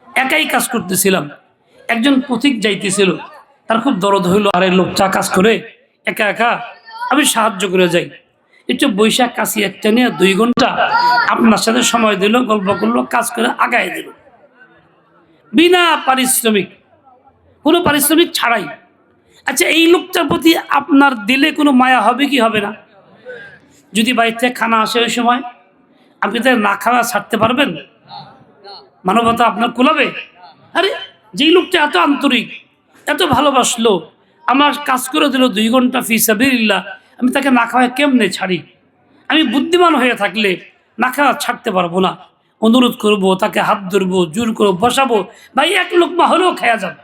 একাই কাজ করতেছিলাম। একজন পথিক যাইতেছিল, তার খুব দরদ হইল, আরে লোকটা কাজ করে একা একা, আমি সাহায্য করে যাই। একটু বৈশাখ কাশি একটা নিয়ে 2 ঘন্টা আপনার সাথে সময় দিল, গল্প করলো, কাজ করে আগায় দিল, বিনা পারিশ্রমিক। কোনো পারিশ্রমিক ছাড়াই। আচ্ছা, এই লোকটার প্রতি আপনার দিলে কোনো মায়া হবে কি হবে না? যদি বাড়ির থেকে খানা আসে ওই সময় আপনি তাই না খাওয়া ছাড়তে পারবেন? মানবতা আপনার কুলাবে? আরে, যেই লোকটা এত আন্তরিক, এত ভালোবাসলো, আমার কাজ করে দিল 2 ঘন্টা ফি সাবিলিল্লাহ, আমি তাকে না খাওয়ায় কেমনে ছাড়ি? আমি বুদ্ধিমান হয়ে থাকলে না খাওয়া ছাড়তে পারবো না। অনুরোধ করব, তাকে হাত ধরবো, জোর করে বসাবো, ভাই এক লোকমা হলেও খাওয়া যাবে।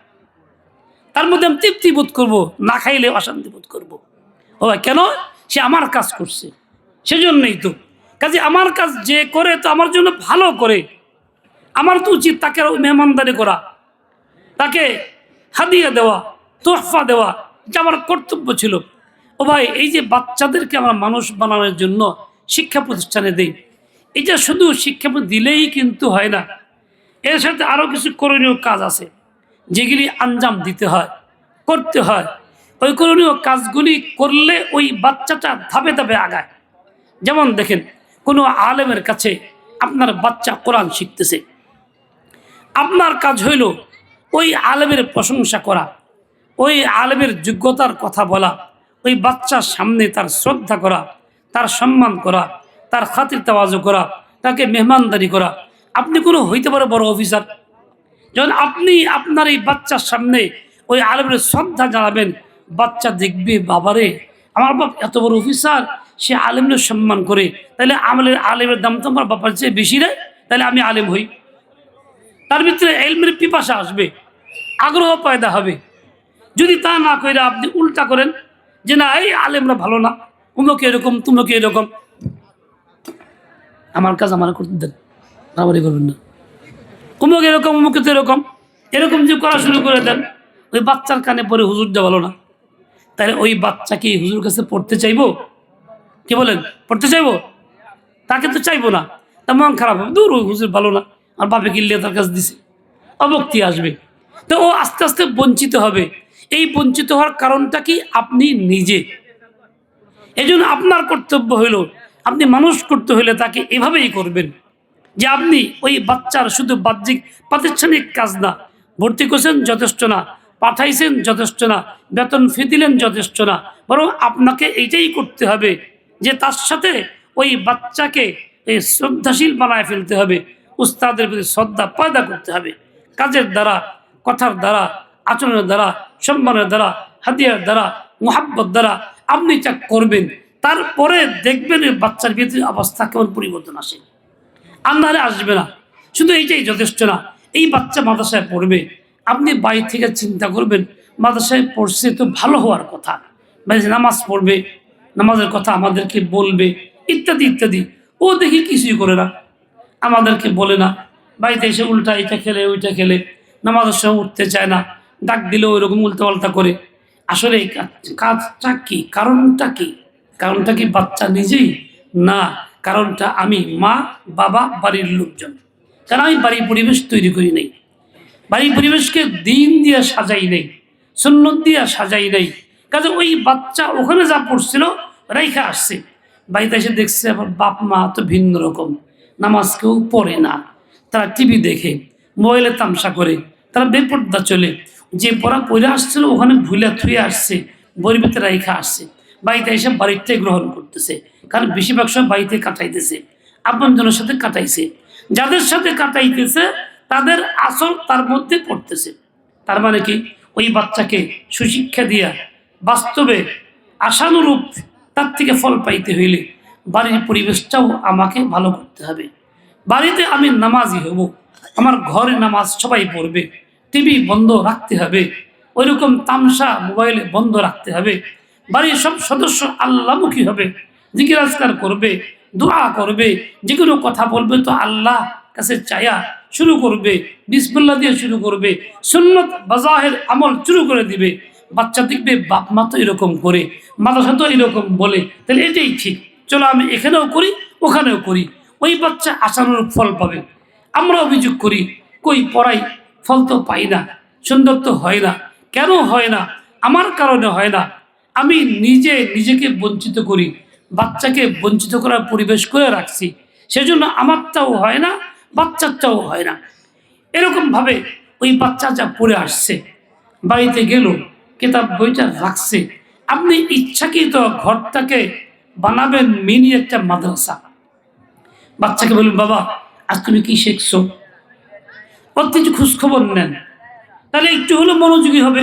তার মধ্যে আমি তৃপ্তি বোধ করবো, না খাইলে অশান্তি বোধ করবো। ও ভাই, কেন? সে আমার কাজ করছে, সেজন্যই তো। কাজে আমার কাজ যে করে তো আমার জন্য ভালো করে, আমার তো উচিত তাকে মেহমানদারি করা, তাকে হাদিয়া দেওয়া, তোহফা দেওয়া, এটা আমার কর্তব্য ছিল। ও ভাই, এই যে বাচ্চাদেরকে আমরা মানুষ বানানোর জন্য শিক্ষা প্রতিষ্ঠানে দিই, এটা শুধু শিক্ষা দিলেই কিন্তু হয় না, এর সাথে আরও কিছু করণীয় কাজ আছে যেগুলি আঞ্জাম দিতে হয়, করতে হয়। ওই করণীয় কাজগুলি করলে ওই বাচ্চাটা ধাপে ধাপে আগায়। যেমন দেখেন, কোনো আলেমের কাছে আপনার বাচ্চা কোরআন শিখতেছে, আপনার কাজ হইল ওই আলেমের প্রশংসা করা, ওই আলেমের যোগ্যতার কথা বলা, ওই বাচ্চার সামনে তার শ্রদ্ধা করা, তার সম্মান করা, তার খাতির তাওয়াজু করা, তাকে মেহমানদারি করা। আপনি কোনো হইতে পারে বড় অফিসার, যখন আপনি আপনার এই বাচ্চার সামনে ওই আলেমের শ্রদ্ধা জানাবেন, বাচ্চা দেখবে, বাবারে আমার বাপ এত বড় অফিসার, সে আলেমের সম্মান করে, তাহলে আলেমের দাম তো আমার বাবার চেয়ে বেশি রে, তাহলে আমি আলেম হই। তার ভিতরে এলমের পিপাসা আসবে, আগ্রহ পয়দা হবে। যদি তা না করে আপনি উল্টা করেন যে না, এই আলেমরা ভালো না, উমুকে এরকম, তুমুকে এরকম, আমার কাজ আমার করতে দেন, বাড়াবাড়ি করবেন না, উমুক এরকম, উমুকে তো এরকম, এরকম যে করা শুরু করে দেন, ওই বাচ্চার কানে পরে হুজুরটা ভালো না, তাহলে ওই বাচ্চা কি হুজুর কাছে পড়তে চাইবো? কি বলেন, পড়তে চাইবো? তাকে তো চাইবো না, তার মন খারাপ হবে, দূর ওই হুজুর ভালো না, আর বাপে কিনলে তার কাছে দিছে, অবক্তি আসবে। তো ও আস্তে আস্তে বঞ্চিত হবে। এই বঞ্চিত হওয়ার কারণটা কি? আপনি নিজে। এই জন্য আপনার কর্তব্য হইল, আপনি মানুষ করতে হইলে তাকে এভাবেই করবেন যে আপনি ওই বাচ্চার শুধু বাহ্যিক প্রাতিষ্ঠানিক কাজ না, ভর্তি করছেন যথেষ্ট না, পাঠাইছেন যথেষ্ট না, বেতন ফি দিলেন যথেষ্ট না, বরং আপনাকে এইটাই করতে হবে যে তার সাথে ওই বাচ্চাকে এই শ্রদ্ধাশীল বানায় ফেলতে হবে, উস্তাদের প্রতি শ্রদ্ধা পয়দা করতে হবে, কাজের দ্বারা, কথার দ্বারা, আচরণের দ্বারা, সম্মানের দ্বারা, হাদিয়ার দ্বারা, মোহাব্বত দ্বারা আপনি যা করবেন, তারপরে দেখবেন এই বাচ্চার ভিতরে অবস্থা কেমন পরিবর্তন আসে। আন্ধারে আসবে না। শুধু এইটাই যথেষ্ট না, এই বাচ্চা মাদ্রাসায় পড়বে, আপনি বাড়ি থেকে চিন্তা করবেন মাদ্রাসায় পড়ছে তো ভালো হওয়ার কথা, মানে নামাজ পড়বে, নামাজের কথা আমাদেরকে বলবে, ইত্যাদি ইত্যাদি। ও দেখি কিছুই করে না, আমাদেরকে বলে না, বাড়িতে এসে উল্টা এটা খেলে ওইটা খেলে, নামাজের সময় উঠতে চায় না, ডাক দিলেও ওইরকম উল্টাপাল্টা করে। আসলে এই কাজটা কি, কারণটা কি? কারণটা কি বাচ্চা নিজেই? না, কারণটা আমি, মা, বাবা, বাড়ির লোকজন। কারণ আমি বাড়ির পরিবেশ তৈরি করি নাই, বাড়ির পরিবেশকে দিন দিয়ে সাজাই নেই, সুন্নত দিয়ে সাজাই নেই। কাজে ওই বাচ্চা ওখানে যা পড়ছিল রাইখা আসছে, বাড়িতে এসে দেখছে আবার বাপ মা তো ভিন্ন রকম, নামাজ কেউ পড়ে না, তারা টিভি দেখে, মোবাইলে তামসা করে, তারা বেপর্দা চলে, যে পড়া পড়ে আসছিল ওখানে ভুলে থুয়ে আসছে, বইয়ের ভিতরে রাইখা আসছে, বাড়িতে এসে বাড়িতে গ্রহণ করতেছে। কারণ বেশিরভাগ সময় বাড়িতে কাটাইতেছে, আপনজনের সাথে কাটাইছে, যাদের সাথে কাটাইতেছে তাদের আসল তার মধ্যে পড়তেছে। তার মানে কি? ওই বাচ্চাকে সুশিক্ষা দিয়া বাস্তবে আশানুরূপ তার থেকে ফল পাইতে হইলে বাড়ির পরিবেশটাও আমাকে ভালো করতে হবে। বাড়িতে আমি নামাজি হব, আমার ঘরে নামাজ সবাই পড়বে, টিভি বন্ধ রাখতে হবে, ওইরকম তামসা মোবাইলে বন্ধ রাখতে হবে, বাড়ির সব সদস্য আল্লাহমুখী হবে, জিকির আজকার করবে, দোয়া করবে, যে কোনো কথা বলবে তো আল্লাহ কাছে চায়া শুরু করবে, বিসমিল্লাহ দিয়ে শুরু করবে, সুন্নত বাজাহের আমল শুরু করে দিবে। বাচ্চা দেখবে বাপ মা তো এরকম করে, মাদ্রাসা তো এরকম বলে, তাহলে এটাই ঠিক, চলো আমি এখানেও করি ওখানেও করি। ওই বাচ্চা আশানুরূপ ফল পাবে। আমরা অভিযোগ করি, কই পড়াই, ফল তো পাই না, সুন্দর তো হয় না। কেন হয় না? আমার কারণে হয় না। আমি নিজেকে বঞ্চিত করি, বাচ্চাকে বঞ্চিত করার পরিবেশ করে রাখছি, সেজন্য আমারটাও হয় না, বাচ্চারটাও হয় না। এরকমভাবে ওই বাচ্চা যা পড়ে আসছে, বাড়িতে গেল, কিতাব বইটা রাখছে, আপনি ইচ্ছাকৃত ঘরটাকে বানাবেন মিনি একটা মাদ্রাসা। বাচ্চাকে বলুন, বাবা আজ তুমি কি শিখছো, ওর কিছু খোঁজখবর নেন, তাহলে একটু হলেও মনোযোগী হবে।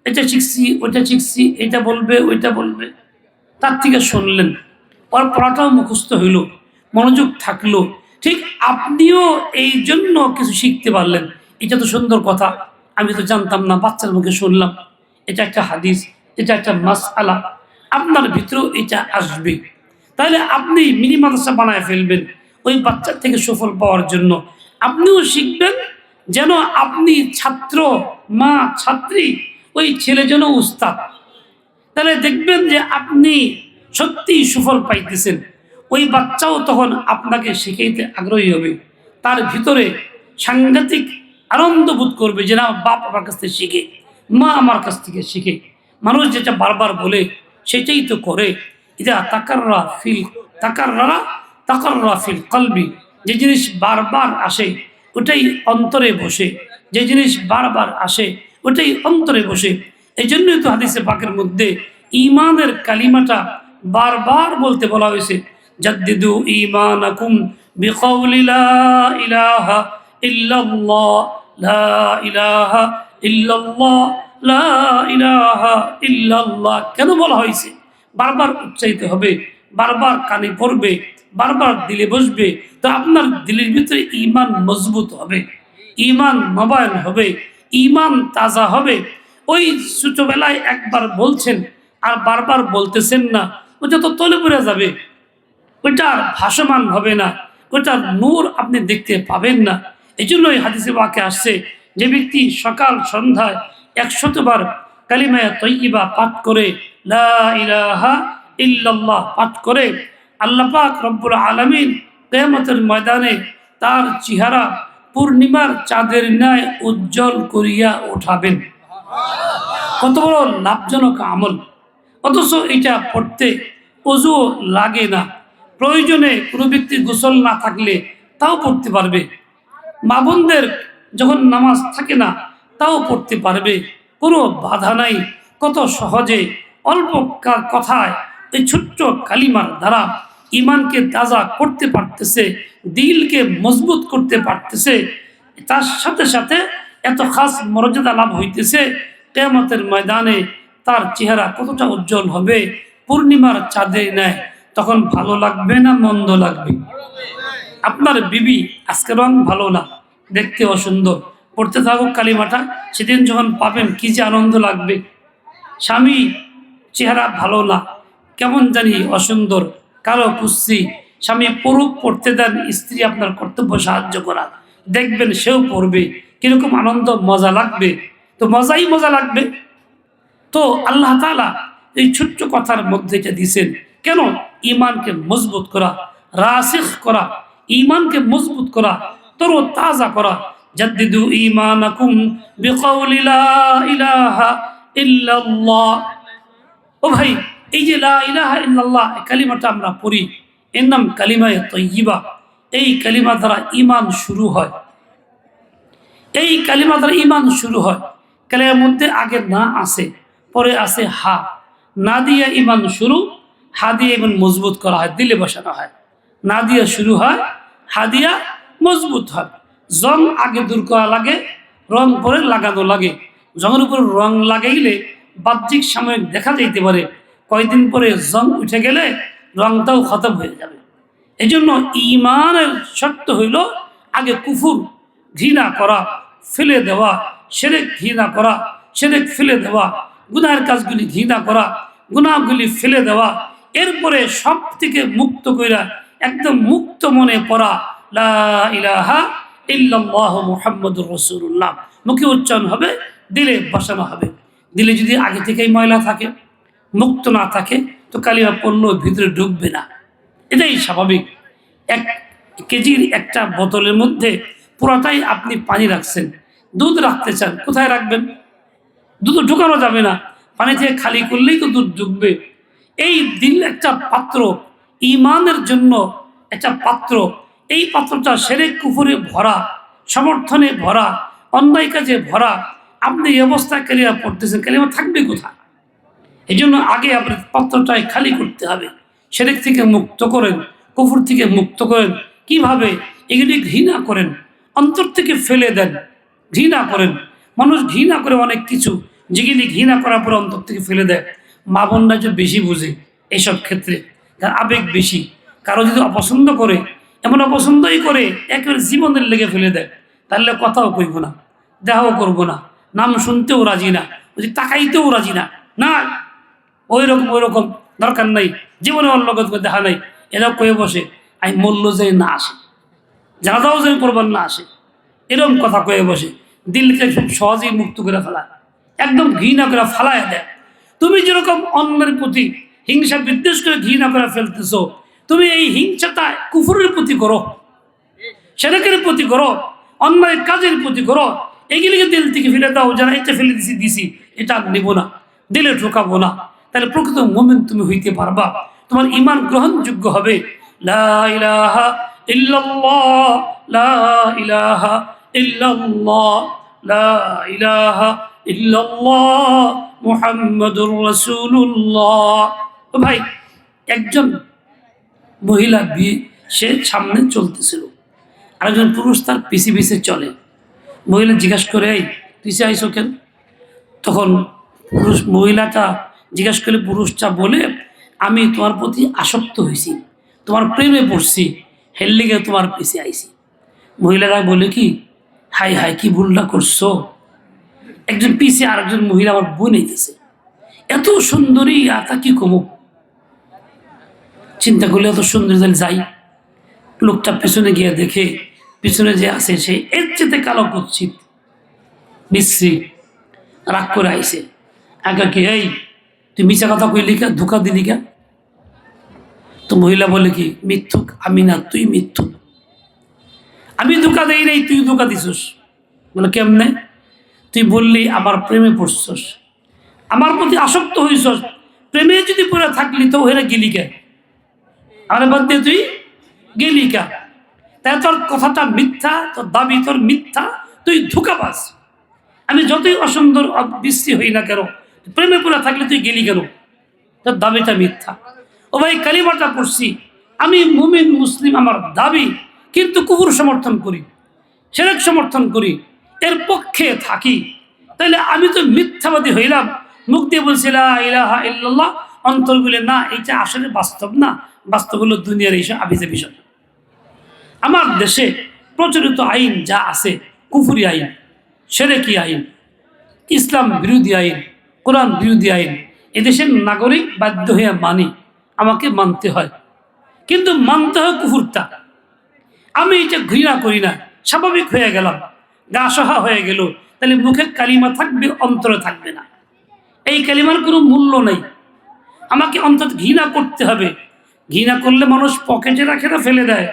এটা শিখছি, ওইটা শিখছি, এটা বলবে, ওইটা বলবে, তার থেকে শুনলেন, ওর পড়াটাও মুখস্থ হইল, মনোযোগ থাকলো। ঠিক আপনিও এই জন্য কিছু শিখতে পারলেন, এটা তো সুন্দর কথা, আমি তো জানতাম না, বাচ্চার মুখে শুনলাম, এটা একটা হাদিস, এটা একটা মাসআলা, আপনার ভিতরেও এটা আসবে। তাহলে আপনি মিনি মাদ্রাসা বানায় ফেলবেন ওই বাচ্চার থেকে সুফল পাওয়ার জন্য। আপনিও শিখবেন, যেন আপনি ছাত্র, মা ছাত্রী, ওই ছেলে যেন উস্তাদ। তাহলে দেখবেন যে আপনি সত্যিই সুফল পাইতেছেন। ওই বাচ্চাও তখন আপনাকে শিখাইতে আগ্রহী হবে, তার ভিতরে সাংঘাতিক আনন্দ বোধ করবে যে না, বাপ আমার কাছ থেকে শিখে, মা আমার কাছ থেকে শিখে। মানুষ যেটা বারবার বলে সেটাই তো করে। এটা তাকাররা ফিল কলবি, যে জিনিস বারবার আসে ওটাই অন্তরে বসে, যে জিনিস বারবার আসে ওটাই অন্তরে বসে। এই জন্যই তো হাদিসে পাকের মধ্যে ঈমানের কালিমাটা বারবার বলতে বলা হয়েছে, জাদ্দিদু ঈমানাকুম বিকাউলি লা ইলাহা ইল্লাল্লাহ, লা ইলাহা ইল্লাল্লাহ, লা ইলাহা ইল্লাল্লাহ। কেন বলা হয়েছে? বারবার উচ্চারিত হবে, বারবার কানে পড়বে, বারবার দিলে বসবে, তো আপনার দিলের ভিতরে ঈমান মজবুত হবে, ঈমান নবায়ন হবে, ঈমান তাজা হবে। ওই ছোটবেলায় একবার বলছেন আর বারবার বলতেছেন না, ওটা তো তলে পড়ে যাবে, ওইটা ভাসমান হবে না, ওইটার নূর আপনি দেখতে পাবেন না। এই জন্য এই হাদিসে বাক্যে আসছে, যে ব্যক্তি সকাল সন্ধ্যায় 100 বার কালিমায়ে তয়্যিবা পাঠ করে, লা ইলাহা ইল্লাল্লাহ পাঠ করে, আল্লাহ পাক রব্বুল আলামিন কিয়ামতের ময়দানে তার চেহারা পূর্ণিমার চাঁদের ন্যায় উজ্জ্বল করিয়া উঠাবেন। কত বড় লাভজনক আমল! অথচ এটা পড়তে অজু লাগে না, প্রয়োজনে কোনো ব্যক্তি গোসল না থাকলে তাও পড়তে পারবে, মা বোনদের যখন নামাজ থাকে না তাও পড়তে পারবে, কোনো বাধা নাই। কত সহজে অল্প কথায় এই ছোট্ট কালিমার দ্বারা ইমানকে তাজা করতে পারতেছে, দিলকে মজবুত করতে পারতেছে, তার সাথে সাথে এত খাস মর্যাদা লাভ হইতেছে, কিয়ামতের ময়দানে তার চেহারা কতটা উজ্জ্বল হবে, পূর্ণিমার চাঁদের ন্যায়। তখন ভালো লাগবে না মন্দ লাগবে? আপনার বিবি আজকে রং ভালো না, দেখতে অসুন্দর, পড়তে থাকুক কালিমাটা, সেদিন যখন পাবেন কি যে আনন্দ লাগবে। স্বামী চেহারা ভালো না, কেমন জানি অসুন্দর, কালো কুচ্ছি, স্বামী পড়ুক, পড়তে দেন, স্ত্রী আপনার কর্তব্য সাহায্য করা, দেখবেন সেও পড়বে, কিরকম আনন্দ মজা লাগবে, তো মজাই মজা লাগবে। তো আল্লাহ তাআলা এই ছোট্ট কথার মধ্যে এটা দিয়েছেন, কেন? ইমানকে মজবুত করা, রাসিখ করা, ইমানকে মজবুত করা, তরো তাজা করা। জাদ্দিদু ঈমানাকুম বিকাউলি লা ইলাহা ইল্লাল্লাহ। ও ভাই, এই যে লা ইলাহা ইল্লাল্লাহ এই কালিমাটা আমরা পড়ি, এর নাম কালিমায়ে তয়্যিবা। এই কালিমা দ্বারা ইমান শুরু হয়, এই কালিমা দ্বারা ইমান শুরু হয়। কালিমার মধ্যে আগে না আসে, পরে আসে হা, না দিয়ে ইমান শুরু, হা দিয়ে ইমান মজবুত করা হয়, দিলে বসানো হয়। না দিয়ে শুরু হয়, হা দিয়া মজবুত হয়। জং আগে দূর করা লাগে, রং পরে লাগানো লাগে। জংয়ের উপর রং লাগাইলে বাহ্যিক সাময়িক দেখা যাইতে পারে, কয়েকদিন পরে জং উঠে গেলে রংটাও খতম হয়ে যাবে। এই জন্য ইমানের শর্ত হইল আগে কুফুর ঘৃণা করা, ফেলে দেওয়া, শিরক ঘৃণা করা, শিরক ফেলে দেওয়া, গুনাহের কাজগুলি ঘৃণা করা, গুনাহগুলি ফেলে দেওয়া, এরপরে সব থেকে মুক্ত কইরা একদম মুক্ত মনে পড়া, লা ইলাহা ইল্লাল্লাহু মুহাম্মাদুর রাসূলুল্লাহ। মুখে উচ্চারণ হবে, দিলে বসানো হবে। দিলে যদি আগে থেকেই ময়লা থাকে, মুক্ত না থাকে, তো কালিমা পড়লেও ভিতরে ঢুকবে না, এটাই স্বাভাবিক। 1 কেজির একটা বোতলের মধ্যে পুরোটাই আপনি পানি রাখছেন, দুধ রাখতে চান, কোথায় রাখবেন? দুধ ঢুকানো যাবে না, পানি থেকে খালি করলেই তো দুধ ঢুকবে। এই দিল একটা পাত্র, ইমানের জন্য একটা পাত্র, এই পাত্রটা শিরক কুফরে ভরা, সমর্থনে ভরা, অন্যায় কাজে ভরা, আপনি এই অবস্থায় কালিমা পড়তেছেন, কালিমা থাকবে কোথায়? এই জন্য আগে আপনার পাত্রটাই খালি করতে হবে। শিরক থেকে মুক্ত করেন, কুফর থেকে মুক্ত করেন। কিভাবে? এগুলি ঘৃণা করেন, অন্তর থেকে ফেলে দেন, ঘৃণা করেন। মানুষ ঘৃণা করে অনেক কিছু, যেগুলি ঘৃণা করার পরে অন্তর থেকে ফেলে দেয়। মা বোনরা যে বেশি বুঝে এইসব ক্ষেত্রে, তার আবেগ বেশি। কারো যদি অপছন্দ করে, এমন অপছন্দই করে একেবারে জীবনের লেগে ফেলে দেয়, তাহলে কথাও কইব না, দেখাও করবো না, নাম শুনতেও রাজি না, ওই যে তাকাইতেও রাজি না। না, ওই রকম দরকার নাই, জীবনে ওর লগত দেখা নাই, এরা কয়ে বসে আমি মূল্য যে না আসে, জানাজাও যে করবার না আসে, এরকম কথা কয়ে বসে। দিলকে খুব সহজেই মুক্ত করে ফেলা, একদম ঘৃণা করে ফালায় দেয়। তুমি যেরকম অন্যের প্রতি হিংসা বিদ্বেষ করে ঘৃণা করে ফেলতেছ, তুমি এই হিংসাটা কুফরের প্রতি করো, শিরকের প্রতি করো, অন্যায় কাজের প্রতি করো। এগুলিকে দিল থেকে ফেলে দাও, যারা এটা ফেলে দিছি এটা আর নেবো না, দিলে ঢোকাবো না। তাহলে প্রকৃত মুমিন তুমি হইতে পারবা, তোমার ঈমান গ্রহণযোগ্য হবে। লা ইলাহা ইল্লাল্লাহ, লা ইলাহা ইল্লাল্লাহ, লা ইলাহা ইল্লাল্লাহ মুহাম্মাদুর রাসূলুল্লাহ। ও ভাই, একজন মহিলা সে সামনে চলতেছিল, আরেকজন পুরুষ তার পিছে পিছে চলে। মহিলা জিজ্ঞাসা করে, এই পিছে আইসো কেন? তখন মহিলাটা জিজ্ঞাসা করলে পুরুষটা বলে, আমি তোমার প্রতি আসক্ত হয়েছি, তোমার প্রেমে পড়ছি, হেললিগে তোমার পিছে আইছি। মহিলারা বলে কি, হাই হাই কি ভুলটা করছো? একজন পিছে আরেকজন মহিলা আমার বোন আইতেছে, এত সুন্দরী, আর তা কি কমুক। চিন্তা করলে এত সুন্দর, যাই। লোকটা পিছনে গিয়ে দেখে, পিছনে যে আছে সে এর চেতে কালো কুৎসিত বিশ্রী, রাগ করে আইসে। আগে কি, এই তুই মিছা কথা কইলি কা, ধোকা দিলি কা? তো মহিলা বলে কি, মিথ্যুক আমি না, তুই মিথ্যুক, আমি ধোকা দেই নাই, তুই ধোকা দিছস। বলে কেমনে? তুই বললি আমার প্রেমে পড়ছস, আমার প্রতি আসক্ত হইছস, প্রেমে যদি পড়ে থাকলি তো ওখানে গেলি কে? আমার বাদ দিয়ে তুই গেলি কা? তাই তোর কথাটা মিথ্যা, তোর দাবি তোর মিথ্যা, তুই ধোঁকাবাজ। আমি যতই অসুন্দর বিশ্রী হই না কেন, প্রেমে পড়ে থাকলে তুই গেলি কেন? তোর দাবিটা মিথ্যা। ও ভাই, কালিমাটা পড়ছি, আমি মুমিন মুসলিম আমার দাবি, কিন্তু কুফর সমর্থন করি, শিরক সমর্থন করি, এর পক্ষে থাকি, তাহলে আমি তো মিথ্যাবাদী হইলাম। মুখ দিয়ে বলছি লা ইলাহা ইল্লাল্লাহ, অন্তর বলে না, এইটা আসলে বাস্তব না, বাস্তব হলো দুনিয়ার এইসব আবিজে বিষয়। আমার দেশে প্রচলিত আইন যা আছে, কুফরি আইন, শিরকি আইন, ইসলাম বিরোধী আইন, কোরআন বিরোধী আইন, এদেশের নাগরিক বাধ্য হয়ে মানি, আমাকে মানতে হয়, কিন্তু মানতে হয় কুফুরটা। আমি এটা ঘৃণা করি না, স্বাভাবিক হয়ে গেলাম, গা সহা হয়ে গেল, তাহলে মুখে কালিমা থাকবে, অন্তরে থাকবে না। এই কালিমার কোনো মূল্য নেই, আমাকে অন্তত ঘৃণা করতে হবে। ঘৃণা করলে মানুষ পকেটে রাখে না, ফেলে দেয়,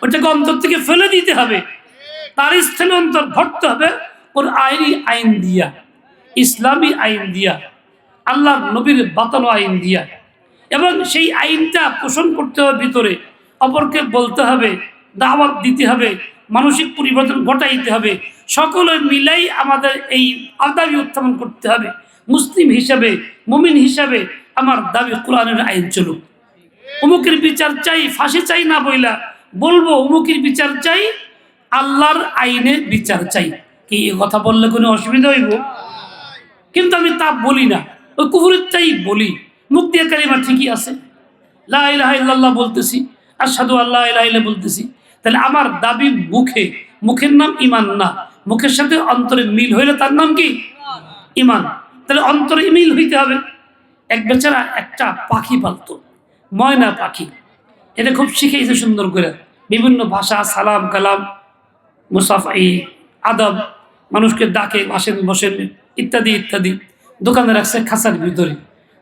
ওটাকে অন্তর থেকে ফেলে দিতে হবে, তার স্থানে অন্তর ভরতে হবে ওর আইন দিয়া, ইসলামী আইন দিয়া, আল্লাহ নবীর বাতানো আইন দিয়া, এবং সেই আইনটা পোষণ করতে হবে ভিতরে, অপরকে বলতে হবে, দাওয়াত দিতে হবে, মানসিক পরিবর্তন ঘটাইতে হবে। সকলে মিলাই আমাদের এই দাবি উত্থাপন করতে হবে। মুসলিম হিসাবে, মুমিন হিসাবে আমার দাবি কোরআনের আইন চলুক। অমুকের বিচার চাই, ফাঁসি চাই না বইলা বলবো, অমুকের বিচার চাই, আল্লাহর আইনে বিচার চাই। কি এ কথা বললে কোনো অসুবিধা হইব? কিন্তু আমি তা বলি না, ওই কুফুরেরটাই বলি। মুখ দিয়ে কালিমা ঠিকই আছে, লা ইলাহা ইল্লাল্লাহ বলতেছি, আশহাদু আল্লা ইলাহা ইল্লাল্লাহ বলতেছি, তাহলে আমার দাবি মুখে, মুখের নাম ইমান না, মুখের সাথে অন্তরে মিল হইলে তার নাম কি? ইমান। তাহলে অন্তরে মিল হইতে হবে। এক বেচারা একটা পাখি পালতো, ময়না পাখি, এটা খুব শিখেছে সুন্দর করে, বিভিন্ন ভাষা, সালাম কালাম, মুসাফাই, আদব, মানুষকে ডাকে, আসেন বসেন ইত্যাদি ইত্যাদি। দোকানে রাখছে খাঁচার ভিতরে,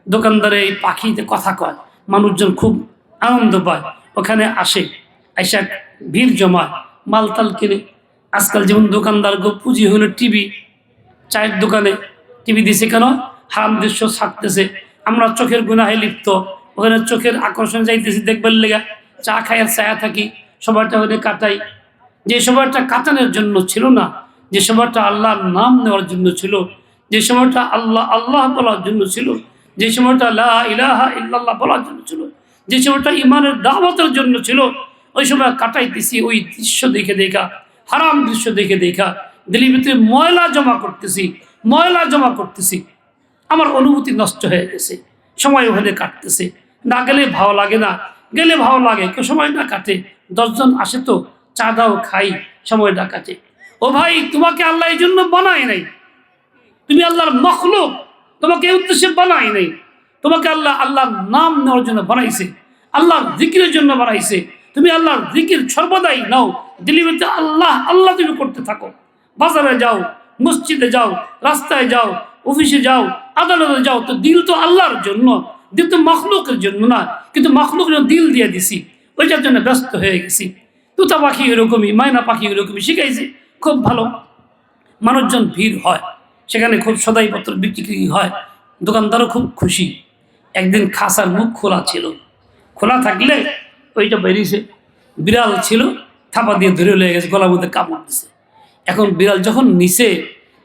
দোকানদারে এই পাখিতে কথা কয়, মানুষজন খুব আনন্দ পায়, ওখানে আসে, আইসা ভিড় জমায়, মালতাল কিনে। আজকাল যেমন দোকানদার পুঁজি হলো টিভি, চায়ের দোকানে টিভি দিছে কেন? হারাম দৃশ্য ছাড়তেছে, আমরা চোখের গুনাহে লিপ্ত, ওখানে চোখের আকর্ষণ যাইতেছি দেখবার লেগা, চা খাই আর ছায়া থাকি, সময়টা ওখানে কাটাই। যে সময়টা কাটানোর জন্য ছিল না, যে সময়টা আল্লাহর নাম নেওয়ার জন্য ছিল, যে সময়টা আল্লাহ আল্লাহ বলার জন্য ছিল, যে সময়টা লা ইলাহা ইল্লাল্লাহ বলার জন্য ছিল, যে সময়টা ইমানের দাওয়াতের জন্য ছিল, ওই সময় কাটাইতেছি ওই দৃশ্য দেখে দেখা, হারাম দৃশ্য দেখে দেখা দিলের ভিতরে ময়লা জমা করতেছি, ময়লা জমা করতেছি। আমার অনুভূতি নষ্ট হয়ে গেছে, সময় ওখানে কাটতেছে। না গেলে ভালো লাগে না, গেলে ভালো লাগে, কেউ সময় না কাটে। 10 জন আসে তো চা দাও, খাই, সময়টা কাটে। ও ভাই, তোমাকে আল্লাহ এই জন্য বানায় নাই, তুমি আল্লাহর মখলুক, তোমাকে এই উদ্দেশ্যে বানায় নাই। তোমাকে আল্লাহ আল্লাহর নাম নেওয়ার জন্য বানাইছে, আল্লাহর জিকিরের জন্য বানাইছে। তুমি আল্লাহর জিকির সর্বদাই নাও, দিলিমিতে আল্লাহ আল্লাহ তুমি করতে থাকো। বাজারে যাও, মসজিদে যাও, রাস্তায় যাও, অফিসে যাও, আদালতে যাও, তো দিল তো আল্লাহর জন্য, দিল তো মখলুকের জন্য না। কিন্তু মখলুকের দিল দিয়ে দিছি, ওইটার জন্য ব্যস্ত হয়ে গেছি। তুতা পাখি এরকমই, মায়না পাখি এরকমই শিখাইছে, খুব ভালো। মানুষজন ভিড় হয়, সেখানে খুব সদাইপত্র বিক্রি হয়, দোকানদারও খুব খুশি। একদিন খাসার মুখ খোলা ছিল, খোলা থাকলে ওইটা বেরিয়েছে, বিড়াল ছিল, থাপা দিয়ে ধরে লেগে গেছে, গলার মধ্যে কামড় দিছে। এখন বিড়াল যখন নিচে,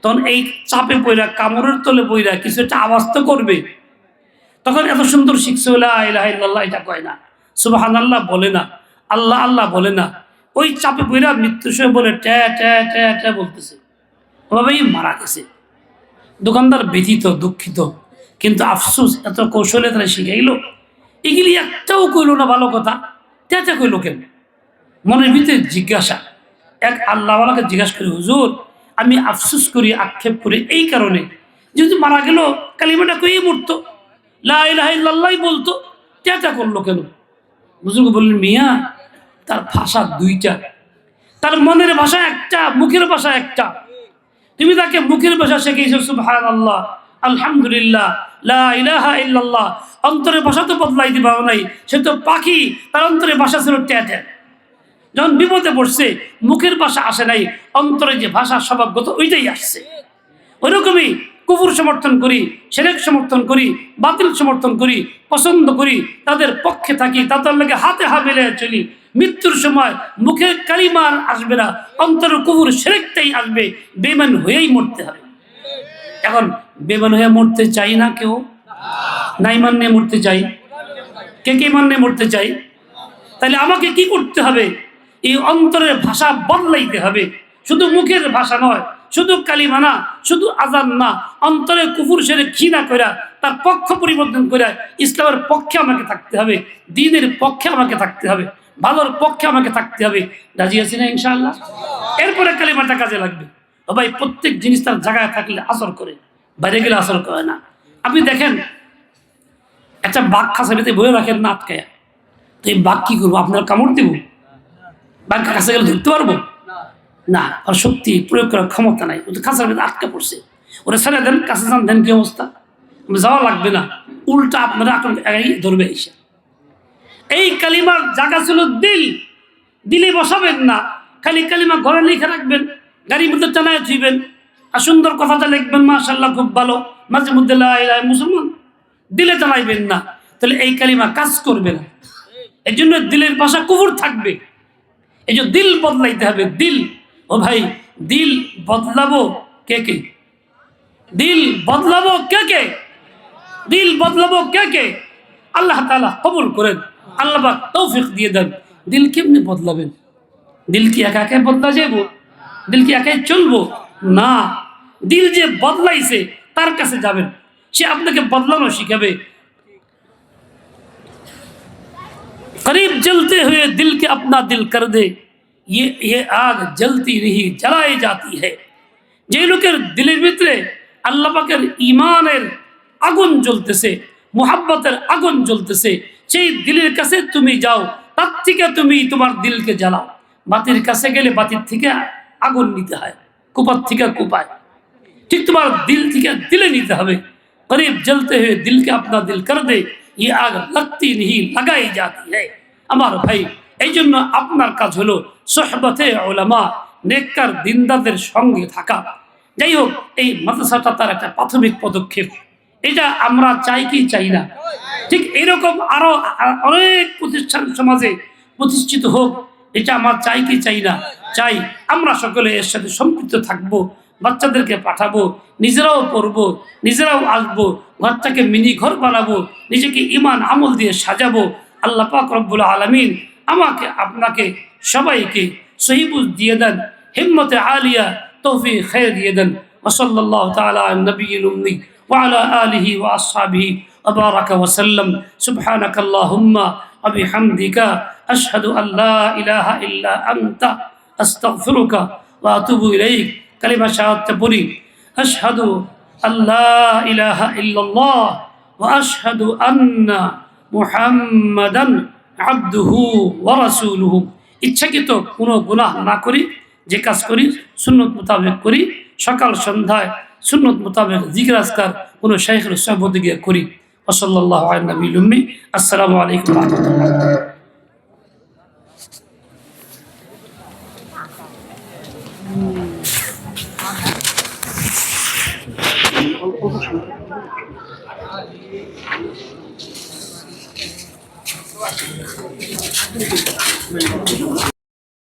তখন এই চাপে পইরা, কামড়ের তলে পইরা কিছু একটা আওয়াজ তো করবে। তখন এত সুন্দর শিখছে, লা ইলাহা ইল্লাল্লাহ এটা কয় না, সুবহানাল্লাহ বলে না, আল্লাহ আল্লাহ বলে না, ওই চাপে পইরা মৃত্যুর সময় বলে ট্যা ট্যা ট্যা ট্যা বলতেছে, ওভাবেই মারা গেছে। দোকানদার ব্যথিত, দুঃখিত, কিন্তু আফসোস, এত কৌশলে তারা শিখাইলো, এগুলি একটাও কইল না ভালো কথা, ট্যাটা কইল কেন? মনের ভিতরে জিজ্ঞাসা। এক আল্লাহওয়ালাকে জিজ্ঞাসা করি, হুজুর আমি আফসোস করি, আক্ষেপ করি এই কারণে, যেহেতু মারা গেল কালিমাটা কই মরতো, লা ইলাহা ইল্লাল্লাহ বলতো, ট্যাটা করলো কেন? বুজুর্গ বললেন, মিয়া তার ভাষা দুইটা, তার মনের ভাষা একটা, মুখের ভাষা একটা। তুমি তাকে মুখের ভাষা শিখিয়েছো সুবহানাল্লাহ, আলহামদুলিল্লাহ, লা ইলাহা ইল্লাল্লাহ, অন্তরের ভাষা তো বদলাইতে পারো নাই। সে তো পাখি, তার অন্তরের ভাষা ছিল ট্যাটে। যখন বিপদে পড়ছে, মুখের ভাষা আসে নাই, অন্তরে যে ভাষা স্বভাবগত ওইটাই আসছে। ওইরকমই কুফর সমর্থন করি, শিরক সমর্থন করি, বাতিল সমর্থন করি, পছন্দ করি, তাদের পক্ষে থাকি, তাদের লাগে হাতে হাত মিলিয়ে চলি। মৃত্যুর সময় মুখে কালিমার আসবে না, অন্তরের কুফর শিরকটাই আসবে, বেঈমান হয়েই মরতে হবে। এখন বেঈমান হয়ে মরতে চাই না কেউ, না ঈমান নিয়ে মরতে চাই? কে কে ঈমান নিয়ে মরতে চাই? তাহলে আমাকে কি করতে হবে? এই অন্তরের ভাষা বদলাইতে হবে, শুধু মুখের ভাষা নয়, শুধু কালিমা না, শুধু আজান না, অন্তরে কুফর শিরক ঘৃণা কইরা তার পক্ষ পরিবর্তন কইরা ইসলামের পক্ষে আমাকে থাকতে হবে, দ্বীনের পক্ষে আমাকে থাকতে হবে, ভালোর পক্ষে আমাকে থাকতে হবে। রাজি আছি না ইনশাআল্লাহ? এরপরে কালিমাটা কাজে লাগবে। ও ভাই, প্রত্যেক জিনিস তার জায়গায় থাকলে আসর করে, বাইরে গেলে আসর করে না। আপনি দেখেন, একটা বাঘ খাঁচার ভিতরে বয়ে রাখেন না আটকায়া, তো এই বাঘ কি করবো? আপনার কামড় দিব? বাঘ কাছে গেলে ধরতে পারবো না, আর শক্তি প্রয়োগ করার ক্ষমতা নাই, ও তো খাঁচার ভিতরে আটকা পড়ছে। ওরা ছেড়ে দেন, কাছে যান, দেন কি অবস্থা? যাওয়া লাগবে না, উল্টা আপনারা এখন ধরবে এসে। এই কালিমার জায়গা ছিল দিল, দিলে বসাবেন না, খালি কালিমা ঘরে লিখে রাখবেন, গাড়ির মধ্যে টানায় থুইবেন, আর সুন্দর কথাটা লিখবেন, মাশাআল্লাহ খুব ভালো, মাঝে মধ্যে লা ইলাহা মুসলমান, দিলে টানাইবেন না, তাহলে এই কালিমা কাজ করবে না। এই জন্য দিলের ভাষা কুফর থাকবে, এই যে দিল বদলাইতে হবে, দিল। ও ভাই, দিল বদলাবো কে কে? দিল বদলাবো কে কে? দিল বদলাবো কে কে? আল্লাহ তাআলা কবুল করেন, আল্লাহ পাক তৌফিক দিয়ে দেন। দিল কেমনে বদলাবেন? দিল কি একা একা বদলা যাবো? দিল কি একাই চলবো? না, দিল যে বদলাইছে তার কাছে যাবেন, সে আপনাকে বদলানো শিখাবে। करीब जलते हुए दिल के अपना दिल कर दे, ये आग जलती रही जलाई जाती है। যে লোকের দিলের ভিতরে আল্লাহ পাকের ঈমানের আগুন জ্বলতেছে, মুহাব্বতের আগুন জ্বলতেছে, সেই দিলের কাছে তুমি যাও, তার থেকে তুমি তোমার দিলকে জ্বালাও। বাতির কাছে গেলে বাতির থেকে আগুন নিতে হয়, কুপার থেকে কুপায়, ঠিক তোমার দিল থেকে দিলে নিতে হবে। करीब जलते हुए दिल के अपना दिल कर दे, ये आग लगती नहीं लगाई जाती है। আমার ভাই, এই জন্য আপনার কাজ হলো সোহবতে উলামা, নেককার দিনদারদের সঙ্গে থাকা। যাই হোক, এই মাদ্রাসাটা তার একটা প্রাথমিক পদক্ষেপ, এটা আমরা চাই কি চাই না? ঠিক এরকম আরো অনেক প্রতিষ্ঠান সমাজে প্রতিষ্ঠিত হোক, এটা আমার চাই কি চাই না? চাই আমরা সকলে এর সাথে সম্পৃক্ত থাকবো, বাচ্চাদেরকে পাঠাবো, নিজেরাও পড়বো, নিজেরাও আসবো, ঘরটাকে মিনি ঘর বানাবো, নিজেকে ইমান আমল দিয়ে সাজাবো। আল্লাহ পাক রব্বুল আলামিন আমাকে আপনাকে সবাইকে সহিবুজ দিয়ে দেন, হিম্মতে আলিয়া তৌফিক খায়র দিয়ে দেন। ওয়াসাল্লাল্লাহু তাআলা আলা নবিয়্যিল উম্মি ওয়া আলা আলিহি ওয়া আসহাবিহি ওয়া বারাকা ওয়া সাল্লাম। সুবহানাকাল্লাহুম্মা ওয়া বিহামদিকা আশহাদু আল লা ইলাহা ইল্লা আনতা আস্তাগফিরুকা ওয়া আতুবু ইলাইক। কালিমা শাহাদাত পড়ি, আশহাদু আল্লা ইলাহা ইল্লাল্লাহ ওয়া আশহাদু আন্না মুহাম্মাদান আবদুহু ওয়া রাসূলুহু। ইচ্ছাকৃত কোনো গুনাহ না করি, যে কাজ করি সুন্নত মোতাবেক করি, সকাল সন্ধ্যায় সুন্নত মোতাবেক জিকির আজকার কোনো শাইখের সোহবতে গিয়ে করি। ওয়া সাল্লাল্লাহু আলা নবিয়্যিল উম্মি। আসসালামু আলাইকুম ওয়া রাহমাতুল্লাহ।